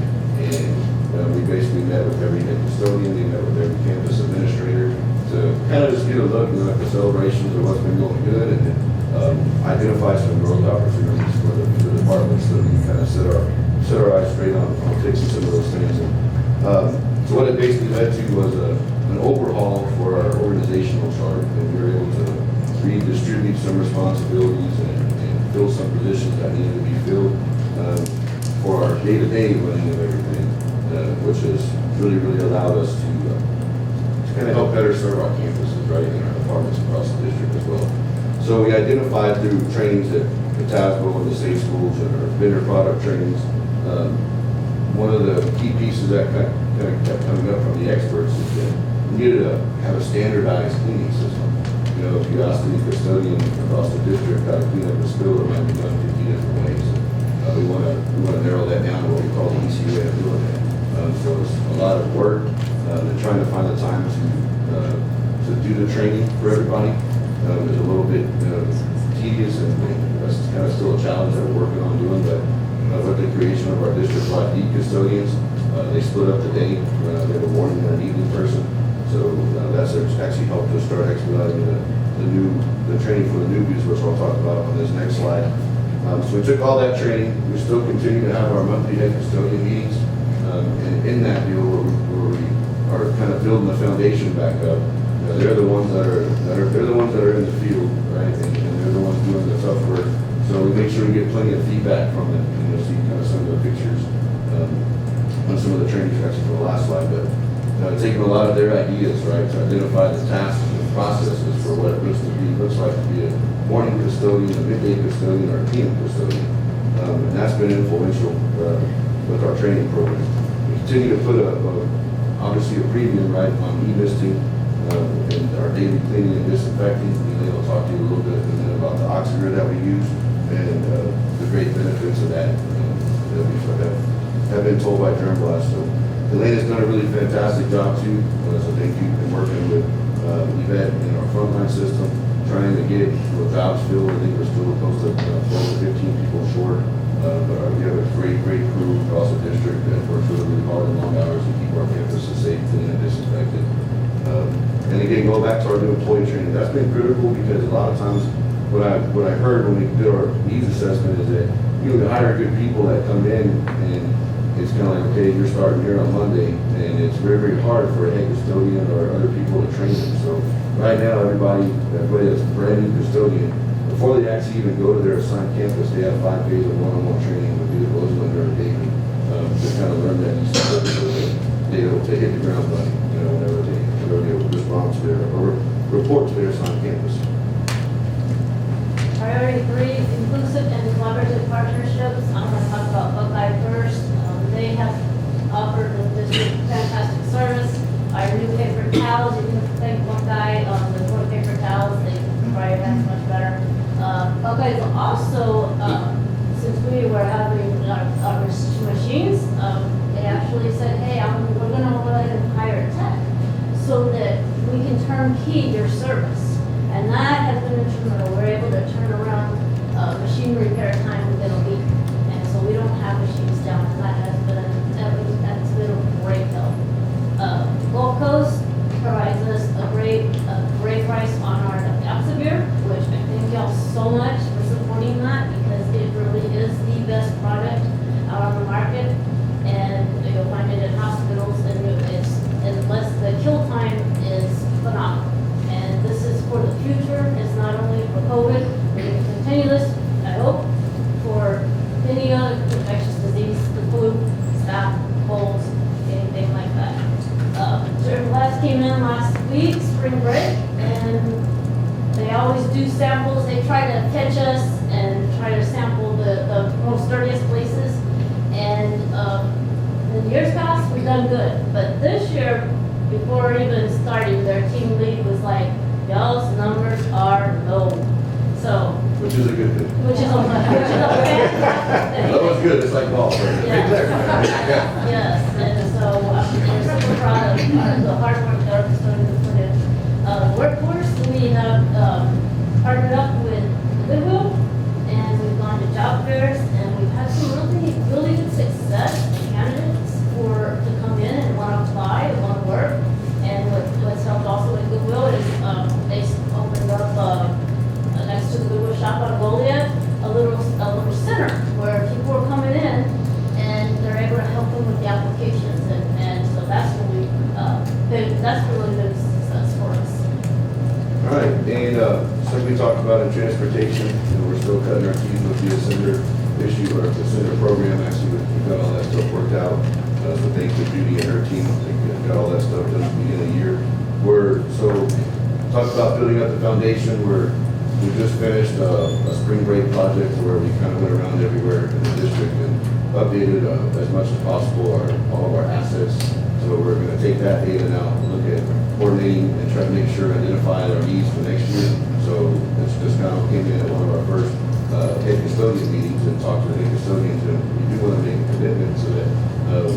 And we basically met with every head custodian, we met with every campus administrator to kind of just get a look at the celebrations of what's been going good and identify some growth opportunities for the department so that we kind of set our eyes straight on fixing some of those things. And, so what it basically led to was an overhaul for our organizational chart, and we were able to redistribute some responsibilities and fill some positions that needed to be filled for our day-to-day running of everything, which has really allowed us to kind of help better serve our campuses, right, and our departments across the district as well. So we identified through trainings at Tasbo and the state schools and our vendor product trainings, one of the key pieces that kind of kept coming up from the experts is that we needed to have a standardized cleaning system. You know, if you ask any custodian across the district how to clean up a spill, it might be done 50 different ways. And, we want to narrow that down to what we call the easy way of doing it. So it's a lot of work and trying to find the time to do the training for everybody. Is a little bit tedious, and that's kind of still a challenge that we're working on doing. But with the creation of our district-wide lead custodians, they split up the day. They have a morning and an evening person. So that's actually helped us start expediting the training for the newbies, which I'll talk about on this next slide. So we took all that training. We still continue to have our monthly head custodian meetings. And in that deal, where we are kind of building the foundation back up, they're the ones that are in the field, right? And they're the ones doing the tough work. So we make sure we get plenty of feedback from them. And you'll see kind of some of the pictures on some of the training sections for the last slide. But taking a lot of their ideas, right, to identify the tasks and processes for what it looks like to be a morning custodian, a midday custodian, or a PM custodian. And that's been influential with our training program. We continue to put obviously a premium, right, on e-misting and our daily cleaning and disinfecting. Elaine will talk to you a little bit in a minute about the oxygen that we use and the great benefits of that that we have been told by Germ Blast. So Elaine has done a really fantastic job too. So thank you. Been working with Yvette in our frontline system, trying to get jobs filled. I think we're still close to 12 to 15 people short. But we have a great crew across the district that works really hard and long hours to keep our campuses safe, clean, and disinfected. And again, going back to our new employee training, that's been critical because a lot of times what I heard when we did our needs assessment is that we hire good people that come in and it's kind of like, okay, you're starting here on Monday, and it's very hard for a head custodian or other people to train them. So right now, everybody that's a brand new custodian, before they actually even go to their assigned campus, they have 5 days of one-on-one training with either Rosalind or David to kind of learn that so they hit the ground running, whenever they respond to or report to their assigned campus. Priority 3, inclusive and collaborative partnerships. I'm going to talk about Buckeye first. They have offered the district fantastic service. Our new paper towels, you can thank Buckeye on the toilet paper towels. They provide that's much better. Buckeye is also, since we were having our machines, they actually said, hey, we're going to let them hire a tech so that we can turnkey your service. And that has been instrumental. We're able to turn around machine repair time within a week. And so we don't have machines down, and that's been a great help. Gulf Coast provides us a great price on our Oxivir, which I thank y'all so much for supporting that because it really is the best product out on the market. And you'll find it in hospitals, and the kill time is phenomenal. And this is for the future. It's not only for COVID. We can continue this, I hope, for any other infectious disease, the flu, done good. But this year, before even starting, their team lead was like, y'all's numbers are low. So, Which is a good thing. which is a fantastic thing. That was good, it's like golf. Right? Yeah. Yes, and so we're super proud of the hard work that our custodians have put in. Workforce, we have partnered up with Goodwill, and we've gone to job fairs, and we've had some really, really good success in candidates to come in and want to apply and want to work. And what's helped also with Goodwill is they opened up next to the Goodwill shop on Goliath, a little center where people are coming in and they're able to help them with the applications, and so that's really that's really been a success for us. All right, and so we talked about in transportation, we're still cutting our teeth with the Ascender issue, or the Ascender program. Actually, we've got all that stuff worked out. So thanks to Judy and her team, they got all that stuff done at the beginning of the year. Talked about building up the foundation. We just finished a spring break project where we kind of went around everywhere in the district and updated as much as possible all of our assets. So we're going to take that data now, look at coordinating and try to make sure, identify our needs for next year. So it's just kind of came in at one of our first head custodian meetings and talked to the head custodians, and we do want to make a commitment so that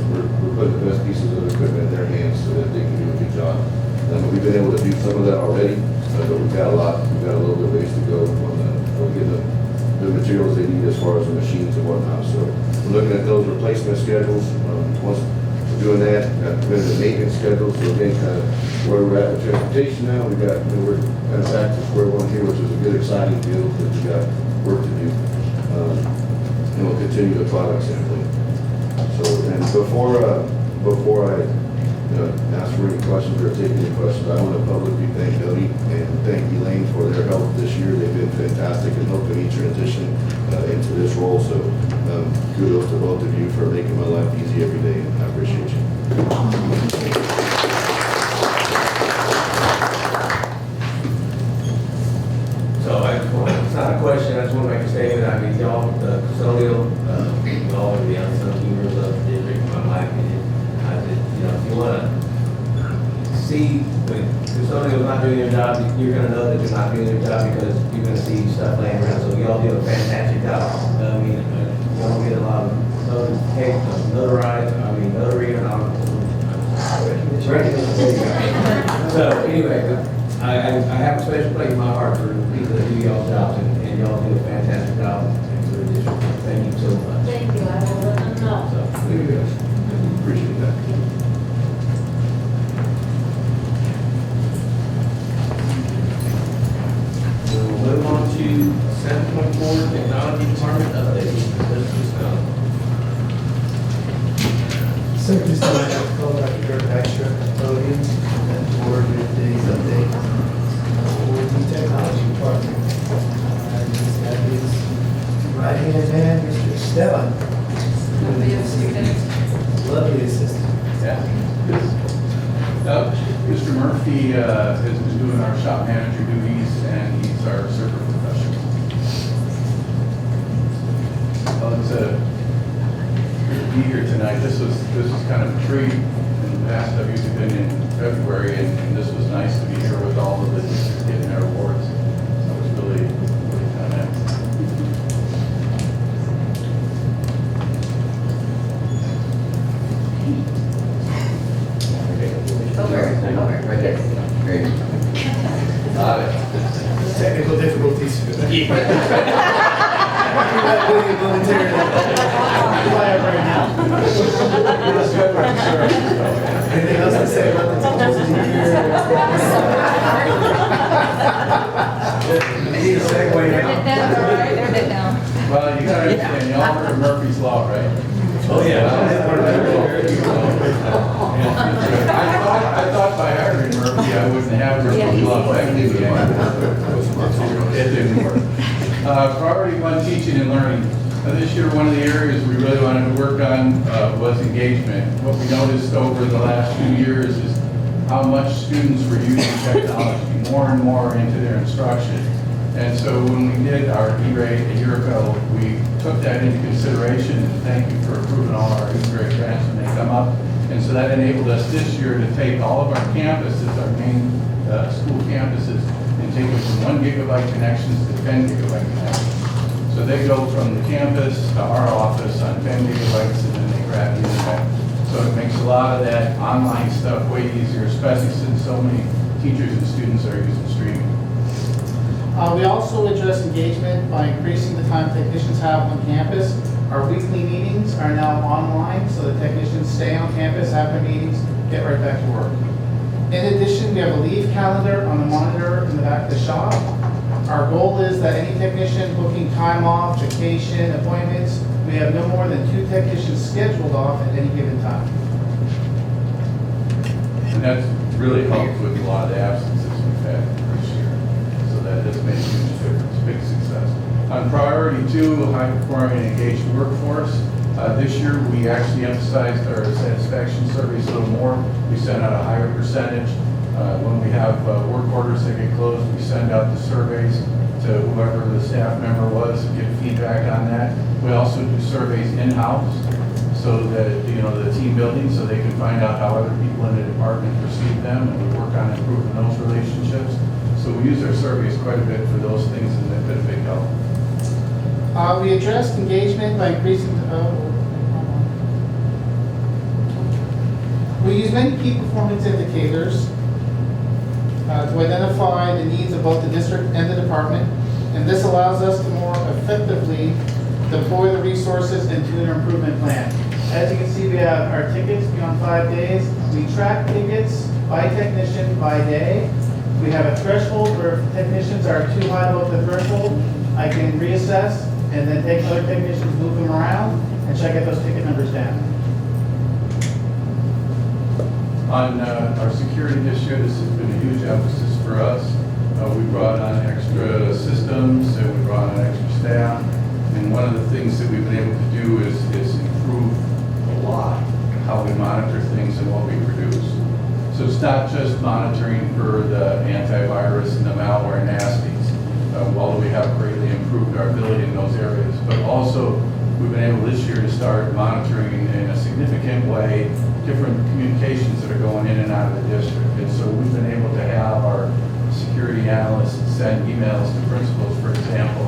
we're putting the best pieces of equipment in their hands so that they can do a good job. We've been able to do some of that already, but we've got a little bit of ways to go on getting the materials they need as far as the machines and whatnot. So we're looking at those replacement schedules. Once we're doing that, we've got the maintenance schedules. So again, kind of where we're at with transportation now, we're kind of back to square one here, which is a good, exciting deal because we got work to do. And we'll continue the product sampling. So, and before I ask for any questions or take any questions, I want to publicly thank Dodie and thank Elaine for their help this year. They've been fantastic in helping me transition into this role. So kudos to both of you for making my life easy every day, and I appreciate you. It's not a question, I just want to make a statement. I mean, y'all, the custodial, all of the unsung heroes of the district, in my opinion. If you want to see when custodials not doing their job, you're going to know that they're not doing their job because you're going to see stuff laying around. So y'all do a fantastic job. I mean, y'all get a lot of notary, and all. So anyway, I have a special place in my heart for people that do y'all's jobs, and y'all do a fantastic job for the district. Thank you so much. Thank you, I will let them know. So, there you go. Appreciate that. We'll move on to 7.4, Technology Department update. So just like to call Dr. Dirk Baxter at the podium and forward with today's update for the technology department. He's got his right-hand man, Mr. Stellan. Lovely assistant. Yeah. Mr. Murphy has been doing our shop manager duties, and he's our server professional. Well, it's good to be here tonight. This was kind of a treat. In the past, I've usually been in February, and this was nice to be here with all of the districts getting their awards. So it was really kind of nice. Great. Technical difficulties. Anything else to say about the teachers of the year? Need a segue now. Well, you gotta understand, y'all heard of Murphy's Law, right? Oh, yeah. I thought by hiring Murphy, I wouldn't have Murphy's Law back in the It didn't work. Priority one, teaching and learning. This year, one of the areas we really wanted to work on was engagement. What we noticed over the last few years is how much students were using technology more and more into their instruction. And so when we did our E-rate a year ago, we took that into consideration, and thank you for approving all our E-rate grants when they come up. And so that enabled us this year to take all of our campuses, our main school campuses, and take them from 1 gigabyte connections to 10 gigabyte connections. So they go from the campus to our office on 10 gigabytes, and then they grab the internet. So it makes a lot of that online stuff way easier, especially since so many teachers and students are using streaming. We also address engagement by increasing the time technicians have on campus. Our weekly meetings are now online, so the technicians stay on campus, have their meetings, get right back to work. In addition, we have a leave calendar on the monitor in the back of the shop. Our goal is that any technician booking time off, vacation, appointments, we have no more than 2 technicians scheduled off at any given time. And that's really helped with a lot of the absences we've had this year. So that has made a huge difference, big success. On priority 2, high-performing and engaged workforce. This year, we actually emphasized our satisfaction surveys a little more. We sent out a higher percentage. When we have work orders that get closed, we send out the surveys to whoever the staff member was to get feedback on that. We also do surveys in-house, so that, the team building, so they can find out how other people in the department perceive them, and we work on improving those relationships. So we use our surveys quite a bit for those things, and they've been a big help. We addressed engagement by increasing, we use many key performance indicators to identify the needs of both the district and the department, and this allows us to more effectively deploy the resources and tune our improvement plan. As you can see, we have our tickets beyond 5 days. We track tickets by technician by day. We have a threshold where if technicians are too high above the threshold, I can reassess and then take other technicians, move them around, and check get those ticket numbers down. On our security this year, this has been a huge emphasis for us. We brought on extra systems, and we brought on extra staff. And one of the things that we've been able to do is improve a lot how we monitor things and what we produce. So it's not just monitoring for the antivirus and the malware nasties, although we have greatly improved our ability in those areas, but also we've been able this year to start monitoring in a significant way different communications that are going in and out of the district. And so we've been able to have our security analysts send emails to principals, for example,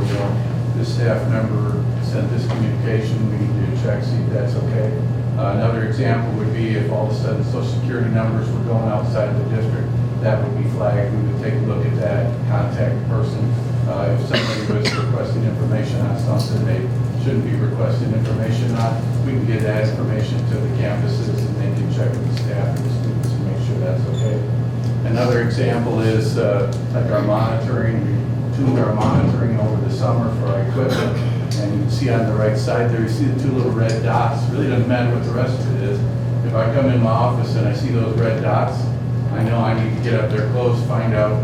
this staff member sent this communication, we need to check, see if that's okay. Another example would be if all of a sudden social security numbers were going outside the district, that would be flagged. We would take a look at that, contact the person. If somebody was requesting information on something they shouldn't be requesting information on, we can get that information to the campuses and they can check with the staff and the students and make sure that's okay. Another example is like our monitoring. We tuned our monitoring over the summer for our equipment. And you can see on the right side there, you see the 2 little red dots. It really doesn't matter what the rest of it is. If I come in my office and I see those red dots, I know I need to get up there close, find out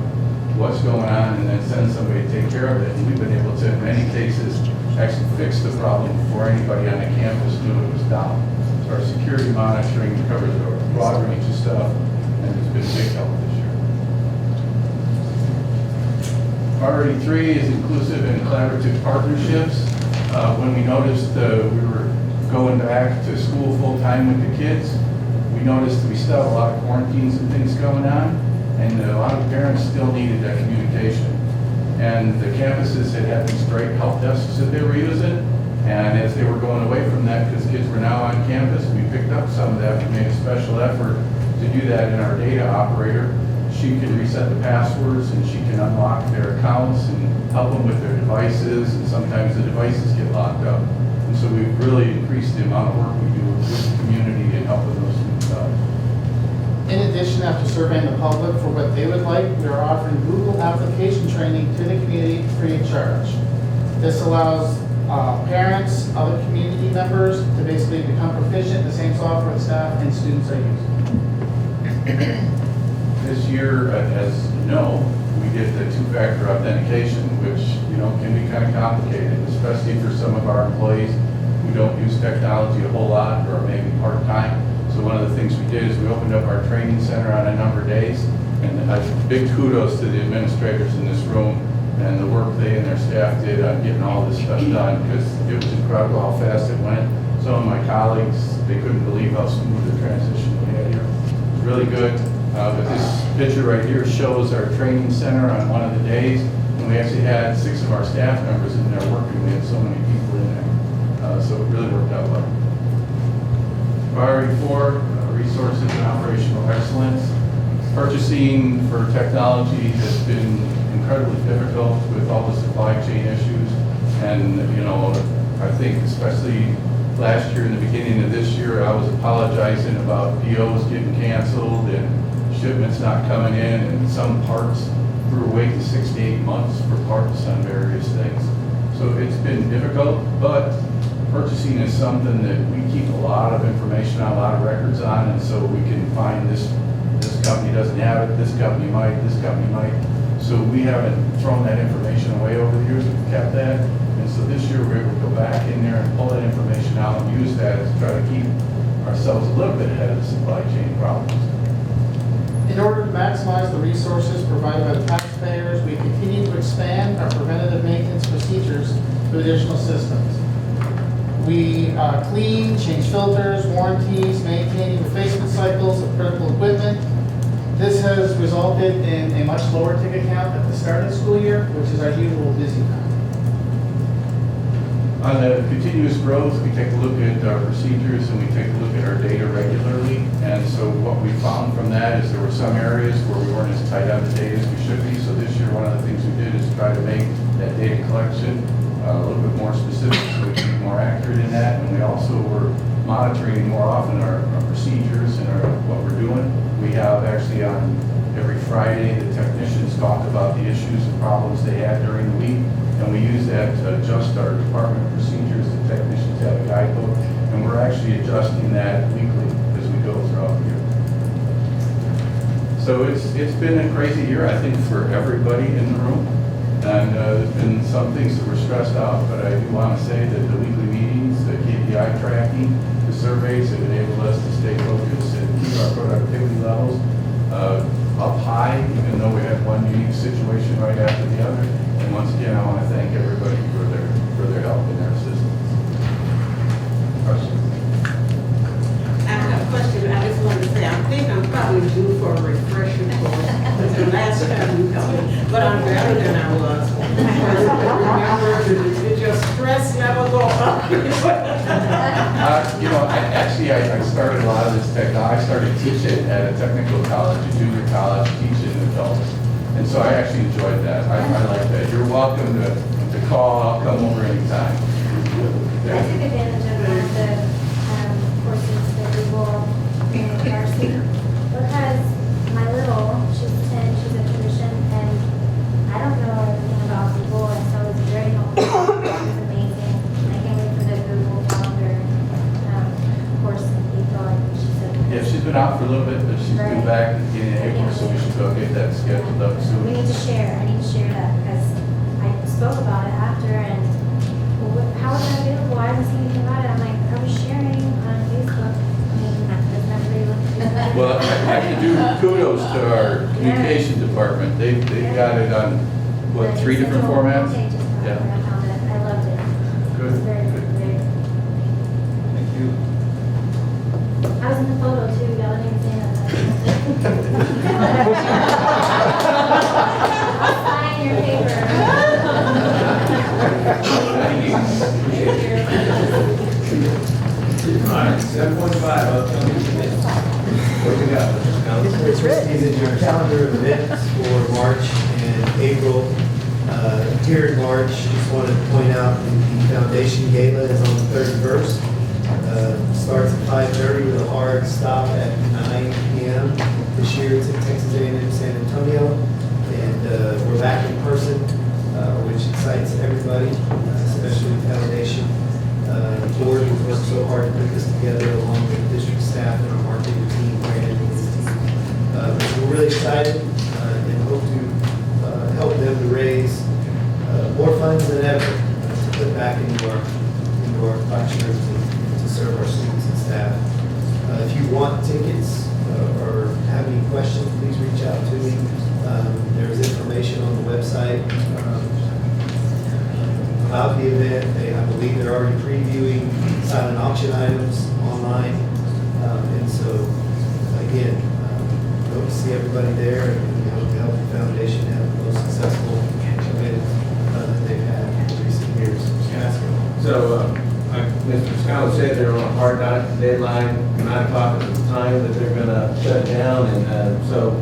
what's going on, and then send somebody to take care of it. And we've been able to, in many cases, actually fix the problem before anybody on the campus knew it was down. So our security monitoring covers a broad range of stuff, and it's been a big help this year. Priority 3 is inclusive and collaborative partnerships. When we noticed we were going back to school full-time with the kids, we noticed we still have a lot of quarantines and things going on, and a lot of parents still needed that communication. And the campuses had these great help desks that they were using, and as they were going away from that, because kids were now on campus, we picked up some of that. We made a special effort to do that in our data operator. She can reset the passwords, and she can unlock their accounts and help them with their devices, and sometimes the devices get locked up. And so we've really increased the amount of work we do with the community and helping those students out. In addition, after surveying the public for what they would like, we are offering Google application training to the community free of charge. This allows parents, other community members to basically become proficient in the same software that staff and students are using. This year, as you know, we did the 2-factor authentication, which can be kind of complicated, especially for some of our employees who don't use technology a whole lot or maybe part-time. So one of the things we did is we opened up our training center on a number of days, and big kudos to the administrators in this room and the work they and their staff did on getting all this stuff done, because it was incredible how fast it went. some of my colleagues, they couldn't believe how smooth the transition we had here. It was really good. But this picture right here shows our training center on one of the days, and we actually had 6 of our staff members in there working. We had so many people in there. So it really worked out well. Priority 4, resources and operational excellence. Purchasing for technology has been incredibly difficult with all the supply chain issues. And, you know, I think especially last year, in the beginning of this year, I was apologizing about POs getting canceled and shipments not coming in, and some parts we were waiting 6 to 8 months for parts on various things. So it's been difficult, but purchasing is something that we keep a lot of information on, a lot of records on, and so we can find this company doesn't have it, this company might, this company might. So we haven't thrown that information away over the years, we've kept that. And so this year we're able to go back in there and pull that information out and use that to try to keep ourselves a little bit ahead of the supply chain problems. In order to maximize the resources provided by the taxpayers, we continue to expand our preventative maintenance procedures to additional systems. We clean, change filters, warranties, maintaining replacement cycles of critical equipment. This has resulted in a much lower ticket count at the start of the school year, which is our usual busy time. On the continuous growth, we take a look at our procedures and we take a look at our data regularly. And so what we found from that is there were some areas where we weren't as tight on the data as we should be. So this year, one of the things we did is try to make that data collection a little bit more specific so we can be more accurate in that. And we also were monitoring more often our procedures and what we're doing. We have actually on every Friday, the technicians talk about the issues and problems they had during the week. And we use that to adjust our department procedures. The technicians have a guidebook, and we're actually adjusting that weekly as we go throughout the year. So it's been a crazy year, I think, for everybody in the room. And there's been some things that were stressed out, but I do want to say that the weekly meetings, the KPI tracking, the surveys have enabled us to stay focused and keep our productivity levels up high, even though we had one unique situation right after the other. And once again, I want to thank everybody for their help and their assistance. Questions? I have a question. I just wanted to say, I think I'm probably due for a refresher course. It's the last time you told, but I'm better than I was. Remember, did your stress level go up? You know, I started a lot of this I started teaching at a technical college, a junior college, teaching adults. And so I actually enjoyed that. I like that. You're welcome to call. I'll come over anytime. I took advantage of one of the courses that we will in varsity because my little, she's 10, she's a physician, and I don't know everything about people, and so it's very helpful. It was amazing. I can't wait for the Google Calendar course in April, I think she said. Yeah, she's been out for a little bit, but she's due back in April, so we should go get that scheduled up soon. We need to share. I need to share that because I spoke about it after, and well, how is that available? I haven't seen anything about it. I'm like, I was sharing on Facebook. I mean, doesn't everybody look at it? Well, I have to do kudos to our communication department. They've got it on, what, 3 different formats? Yeah. I found it. I loved it. Good. It's very good. Thank you. I was in the photo too. Y'all didn't even say that. I'll sign your paper. All right, 7.5, upcoming events. What we got? These are your calendar of events for March and April. Here in March, just wanted to point out the Foundation Gala is on the 31st. Starts at 5:30 with a hard stop at 9 p.m. This year it's at Texas A&M San Antonio. And we're back in person, which excites everybody, especially the Foundation. The board has worked so hard to put this together along with the district staff and our marketing team, Brandon and his team. So we're really excited and hope to help them to raise more funds than ever to put back into our classrooms and to serve our students and staff. If you want tickets or have any questions, please reach out to me. There's information on the website about the event. I believe they're already previewing silent auction items online. And so, again, hope to see everybody there, and we hope to help the foundation have the most successful event that they've had in recent years. So, like Mr. Scott said, they're on a hard deadline, 9 o'clock is the time that they're gonna shut it down, and so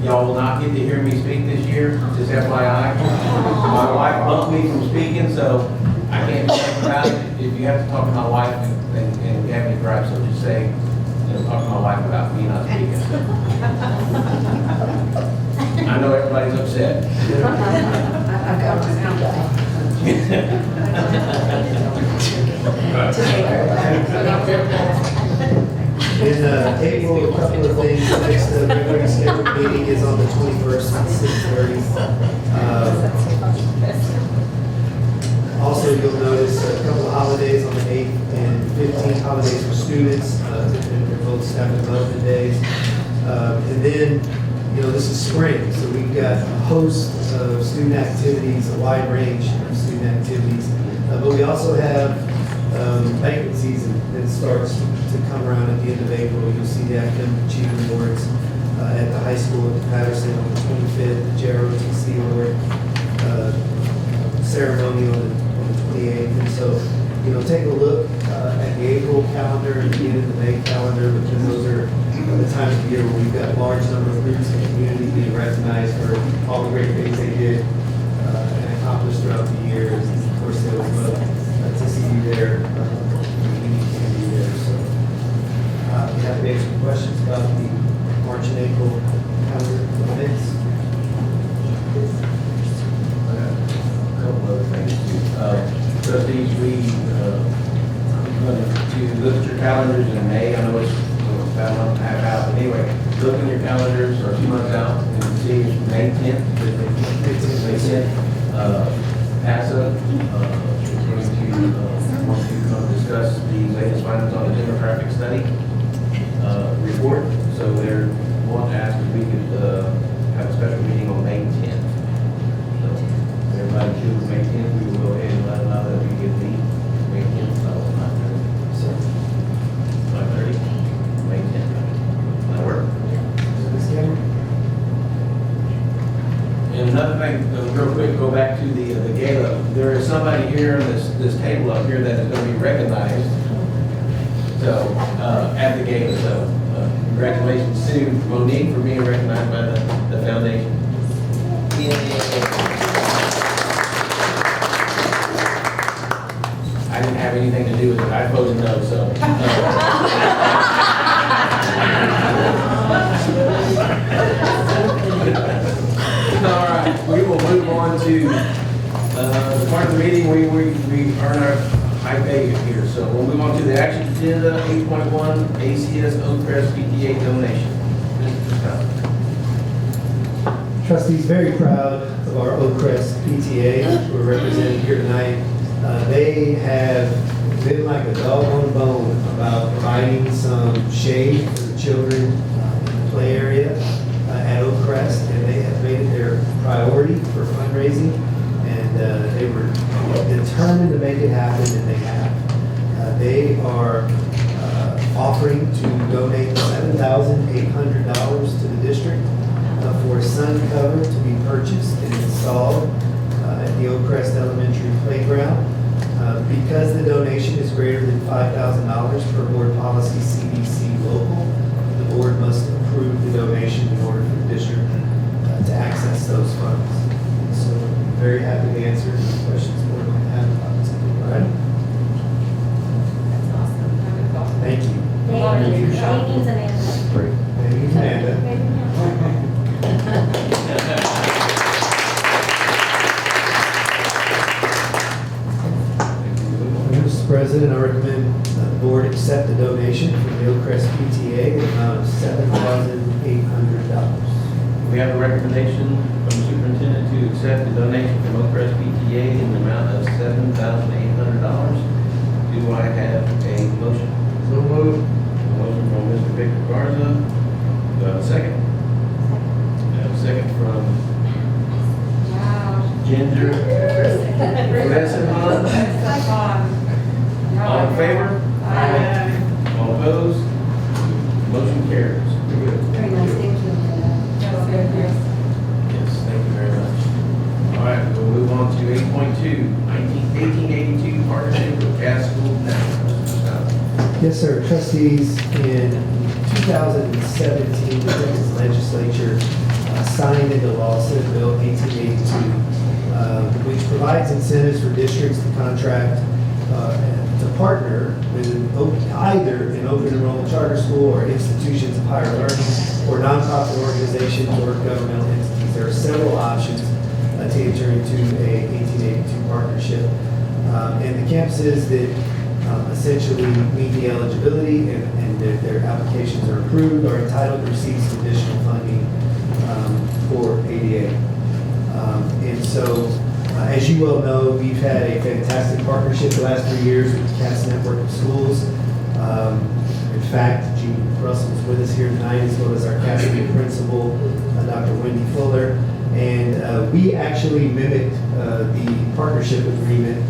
y'all will not get to hear me speak this year, just FYI. My wife bumped me from speaking, so I can't do nothing about it. If you have to talk to my wife and have any gripes, so just say, talk to my wife about me not speaking. I know everybody's upset. I've got to speak up. In April, a couple of things. Next regularly scheduled meeting is on the 21st at 6:30. Also, you'll notice a couple of holidays on the 8th and 15th, holidays for students. They're both staff development days. And then, this is spring, so we've got a host of student activities, a wide range of student activities. But we also have banquet season that starts to come around at the end of April. You'll see the academic achievement awards at the high school at Patterson on the 25th, the JROTC award ceremony on the 28th. And so, take a look at the April calendar and again in the May calendar, because those are the times of year where we've got a large number of groups in the community being recognized for all the great things they did and accomplished throughout the year. Of course, they would love to see you there. We need to be there. So, we have to answer questions about the March and April calendar events. A couple other things too. Trustees, going to look at your calendars in May. I know it's about a month and a half out, but anyway, look at your calendars or 2 months out and see May 10th. May 10th, PASA is going to want to discuss the latest findings on the demographic study report. So they're wanting to ask if we could have a special meeting on May 10th. So if everybody chooses May 10th, we will go ahead and let them know that we get the May 10th, so 9:30, May 10th. That work? And another thing, real quick, go back to the gala. There is somebody here on this table up here that is going to be recognized. So at the gala, so congratulations to Monique for being recognized by the foundation. I didn't have anything to do with it. I voted no, so. All right, we will move on to the part of the meeting where we earn our high pay here. So we'll move on to the action agenda, 8.1, ACS Oakcrest PTA donation. Mr. Scott. Trustees, very proud of our Oakcrest PTA. We're represented here tonight. They have been like a dog on a bone about providing some shade for the children in the play area at Oakcrest, and they have made it their priority for fundraising, and they were determined to make it happen, and they have. They are offering to donate $7,800 to the district for sun cover to be purchased and installed at the Oakcrest Elementary Playground. Because the donation is greater than $5,000 per board policy CDC local, the board must approve the donation in order for the district to access those funds. And so I'm very happy to answer any questions the board might have about this. All right. That's awesome. That is awesome. Thank you. Thank you. Thank you, Amanda. Great. Thank you, Amanda. Mr. President, I recommend the board accept the donation from the Oakcrest PTA in the amount of $7,800. We have a recommendation from the superintendent to accept the donation from Oakcrest PTA in the amount of $7,800. Do I have a motion? So moved. A motion from Mr. Victor Garza. Do I have a second? I have a second from Ginger. Vanessa. That's fun. Y'all All in favor? All opposed? Motion carries. You're good. Very nice, thank you. Yes, thank you very much. All right, we'll move on to 8.2, 1882 partnership with Cass School Network. Mr. Scott. Yes, sir. Trustees, in 2017, the Texas legislature signed into law Senate Bill 1882, which provides incentives for districts to contract to partner with either an open enrollment charter school or institutions of higher learning or nonprofit organizations or governmental entities. There are several options to enter into a 1882 partnership. And the campuses that essentially meet the eligibility and their applications are approved are entitled to receive some additional funding for ADA. And so, as you well know, we've had a fantastic partnership the last 3 years with the Cass Network of Schools. In fact, Jean Russell is with us here tonight, as well as our Cass principal, Dr. Wendy Fuller. And we actually mimicked the partnership agreement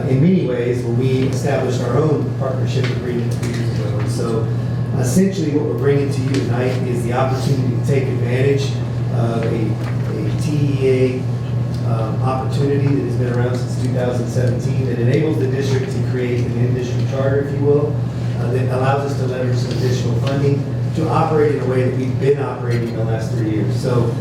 in many ways when we established our own partnership agreement 3 years ago. And so essentially what we're bringing to you tonight is the opportunity to take advantage of a TEA opportunity that has been around since 2017 that enables the district to create an in-district charter, if you will, that allows us to leverage some additional funding to operate in a way that we've been operating the last 3 years. So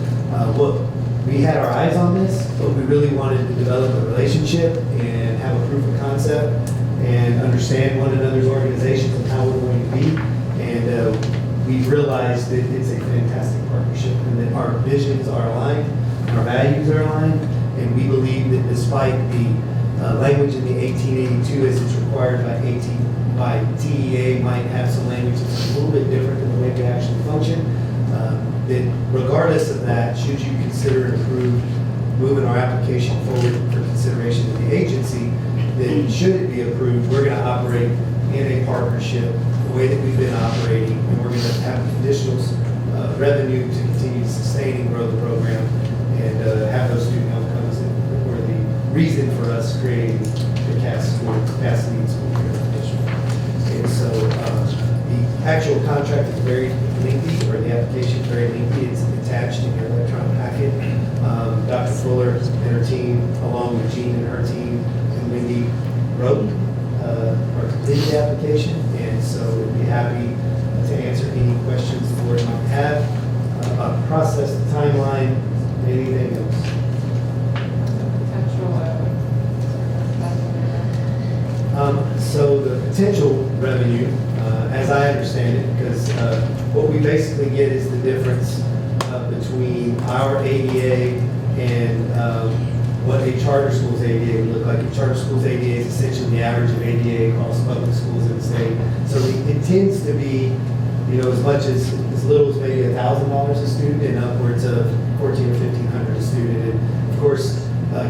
what we had our eyes on this, but we really wanted to develop a relationship and have a proof of concept and understand one another's organizations and how we're going to be. And we've realized that it's a fantastic partnership and that our visions are aligned, our values are aligned, and we believe that despite the language in the 1882 as it's required by TEA might have some language that's a little bit different than the way we actually function, that regardless of that, should you consider and approve moving our application forward for consideration to the agency, then should it be approved, we're going to operate in a partnership the way that we've been operating, and we're going to have additional revenue to continue to sustain and grow the program and have those student outcomes that were the reason for us creating the Cass School Capacity and School Care District. And so the actual contract is very lengthy, or the application is very lengthy. It's attached in your electronic packet. Dr. Fuller and her team, along with Jean and her team, and Wendy wrote or completed the application. And so we'd be happy to answer any questions the board might have about the process, the timeline, anything else. So the potential revenue, as I understand it, because what we basically get is the difference between our ADA and what a charter school's ADA would look like. A charter school's ADA is essentially the average of ADA across public schools in the state. So it tends to be, as much as little as maybe $1,000 a student and upwards of $1,400 or $1,500 a student. And of course,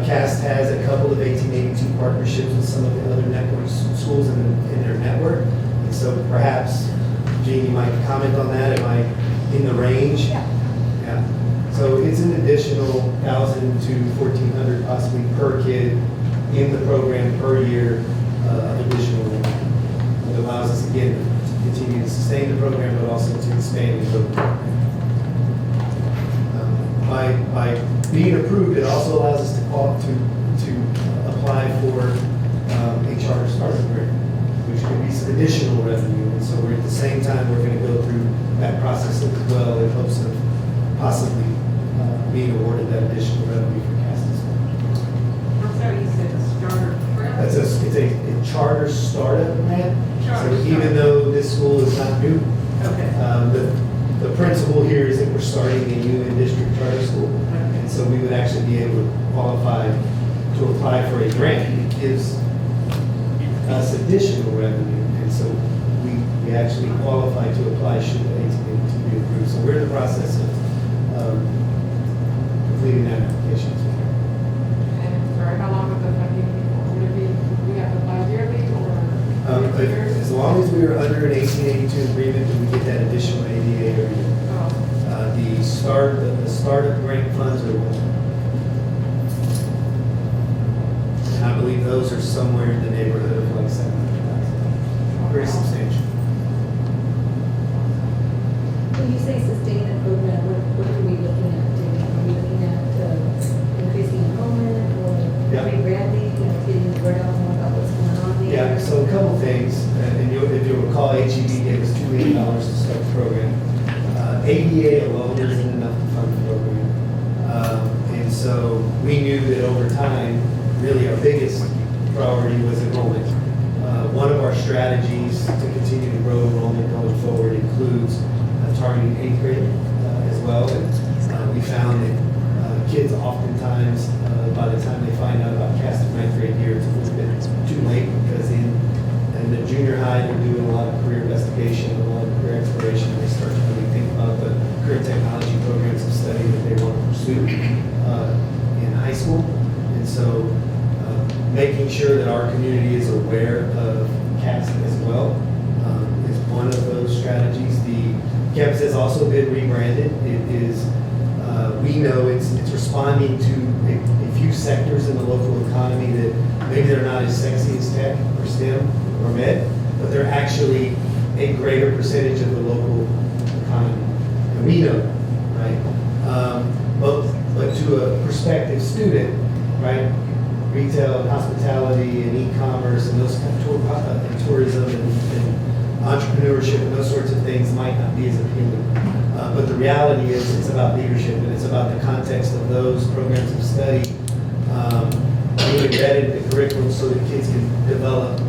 CAST has a couple of 1882 partnerships with some of the other network schools in their network. And so perhaps, Jean, you might comment on that. Am I in the range? Yeah. So it's an additional $1,000 to $1,400 possibly per kid in the program per year of additional revenue. It allows us again to continue to sustain the program, but also to expand and grow the program. By being approved, it also allows us to apply for a charter startup grant, which could be some additional revenue. And so we're at the same time, we're going to go through that process as well in hopes of possibly being awarded that additional revenue for CAST as well. I'm sorry, you said a starter grant? It's a charter startup grant. Charter So even though this school is not new, Okay. the principle here is that we're starting a new in-district charter school. And so we would actually be able to qualify to apply for a grant that gives us additional revenue. And so we actually qualify to apply should the ATM be approved. So we're in the process of completing that application. And sorry, how long would the funding be for? Would it be, would we have to apply yearly or years? As long as we are under an 1882 agreement, then we get that additional ADA every year. The startup grant funds are one. And I believe those are somewhere in the neighborhood of like $700,000. substantial. When you say sustain the program, what are we looking at doing? Are we looking at increasing enrollment or Yeah. rebranding, getting the word out more about what's going on there? Yeah, so a couple things, and if you'll recall, HEB gave us $2 million to start the program. ADA alone isn't enough to fund the program. And so we knew that over time, really our biggest priority was enrollment. One of our strategies to continue to grow enrollment going forward includes targeting 8th grade as well. And we found that kids oftentimes, by the time they find out about CAST in 9th grade year, it's a little bit too late because in the junior high, they're doing a lot of career investigation, a lot of career exploration. They start to really think about the career technology programs of study that they want to pursue in high school. And so making sure that our community is aware of CAST as well is one of those strategies. The campus has also been rebranded. It is, we know it's responding to a few sectors in the local economy that maybe they're not as sexy as tech or STEM or med, but they're actually a greater percentage of the local economy. And we know, right? But to a prospective student, right? Retail and hospitality and e-commerce and those kind of and tourism and entrepreneurship and those sorts of things might not be as appealing. But the reality is it's about leadership and it's about the context of those programs of study being embedded in the curriculum so that kids can develop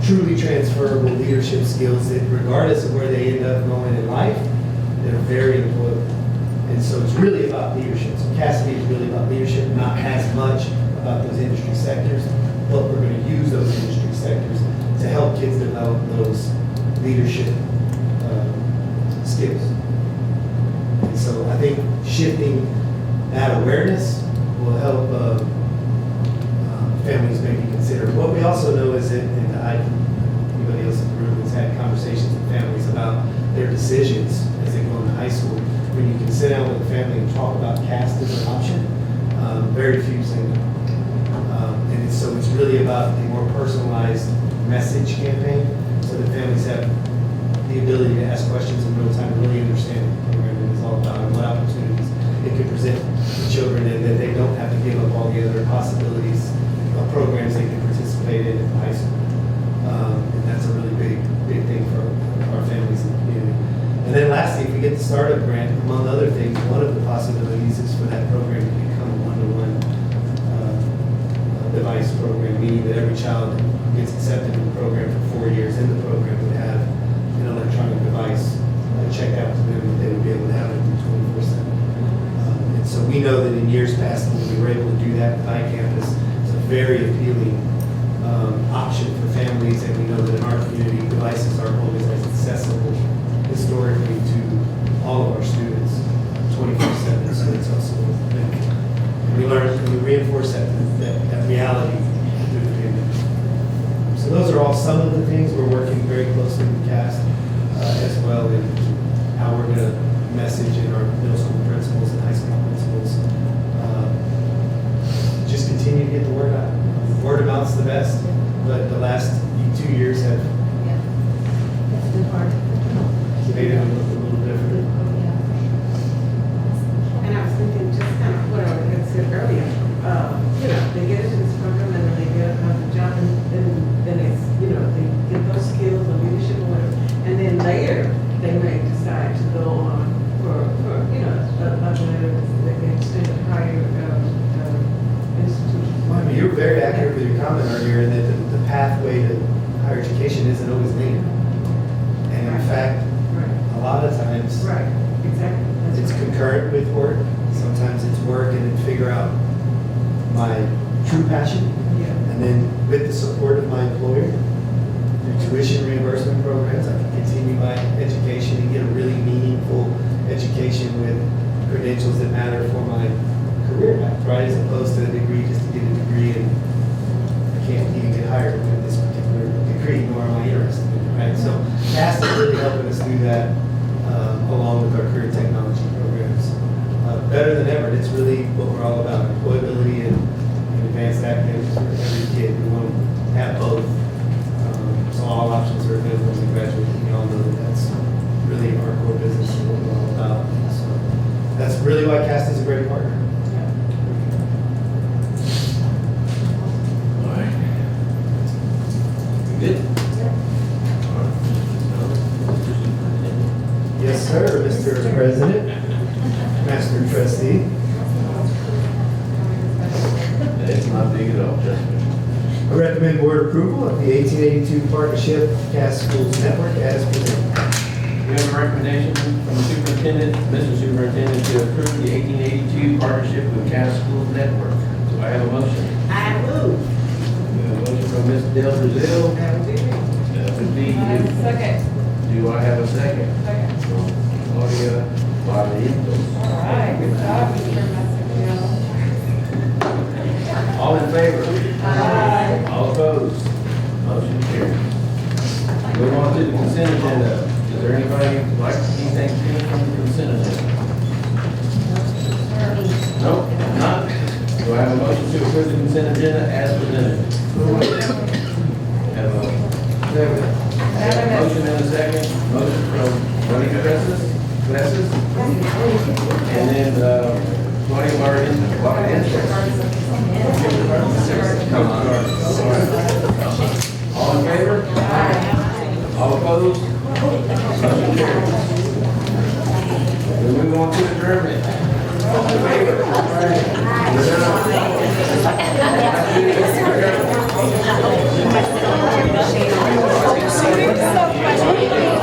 truly transferable leadership skills that regardless of where they end up going in life, they're very important. And so it's really about leadership. So Cassidy is really about leadership, not as much about those industry sectors, but we're going to use those industry sectors to help kids develop those leadership skills. And so I think shifting that awareness will help families maybe consider. What we also know is that, and anybody else in the room has had conversations with families about their decisions as they go into high school. When you can sit down with a family and talk about CAST as an option, very few say no. And so it's really about a more personalized message campaign so that families have the ability to ask questions in real time and really understand what the program is all about and what opportunities it could present to children and that they don't have to give up all the other possibilities of programs they can participate in high school. And that's a really big thing for our families in the community. And then lastly, if we get the startup grant, among other things, one of the possibilities is for that program to become a one-to-one device program, meaning that every child who gets accepted in the program for 4 years in the program would have an electronic device checked out to them that they would be able to have it 24/7. And so we know that in years past, when we were able to do that with iCampus, it's a very appealing option for families, and we know that in our community, devices aren't always as accessible historically to all of our students 24/7, so it's also a benefit. And we learn and we reinforce that reality through the pandemic. So those are all some of the things we're working very closely with CAST as well in how we're going to message in our middle school principals and high school principals. Just continue to get the word out. Word of mouth's the best, but the last 2 years have It's been hard. made it look a little different. And I was thinking, just kind of what I had said earlier, they get into this program and then they get a job and then it's, they get those skills, the leadership or whatever. And then later, they may decide to go on for like an extended higher institution. Well, I mean, you were very accurate with your comment earlier in that the pathway to higher education isn't always linear. And in fact, a lot of times, Right, exactly. it's concurrent with work. Sometimes it's work and then figure out my true passion. Yeah. And then with the support of my employer, through tuition reimbursement programs, I can continue my education and get a really meaningful education with credentials that matter for my career path, right? As opposed to a degree just to get a degree and I can't even get hired with this particular degree, nor am I interested in it, right? So CAST is really helping us do that along with our career technology programs. Better than ever, it's really what we're all about, employability and advanced academics for every kid. We want to have both. So all options are available. Mr. President, Master Trustee. It's not big at all, trust me. I recommend board approval of the 1882 Partnership Cass Schools Network as presented. We have a recommendation from the superintendent, Mr. Superintendent, to approve the 1882 partnership with Cass Schools Network. Do I have a motion? I move. We have a motion from Ms. Del Brazil. That would be you. Second. Do I have a second? Second. Claudia Barrientos. All right, good job, Mr. Massachusetts. All in favor? Aye. All opposed? Motion carries. Move on to the consent agenda. Is there anybody who'd like anything from the consent agenda? Nope, none. Do I have a motion to approve the consent agenda as presented? Have a motion and a second. Motion from Monica Gresses. And then, Claudia Barrientos. Come on. All in favor? All opposed? Motion carries. We move on to adjournment. All in favor? We're done.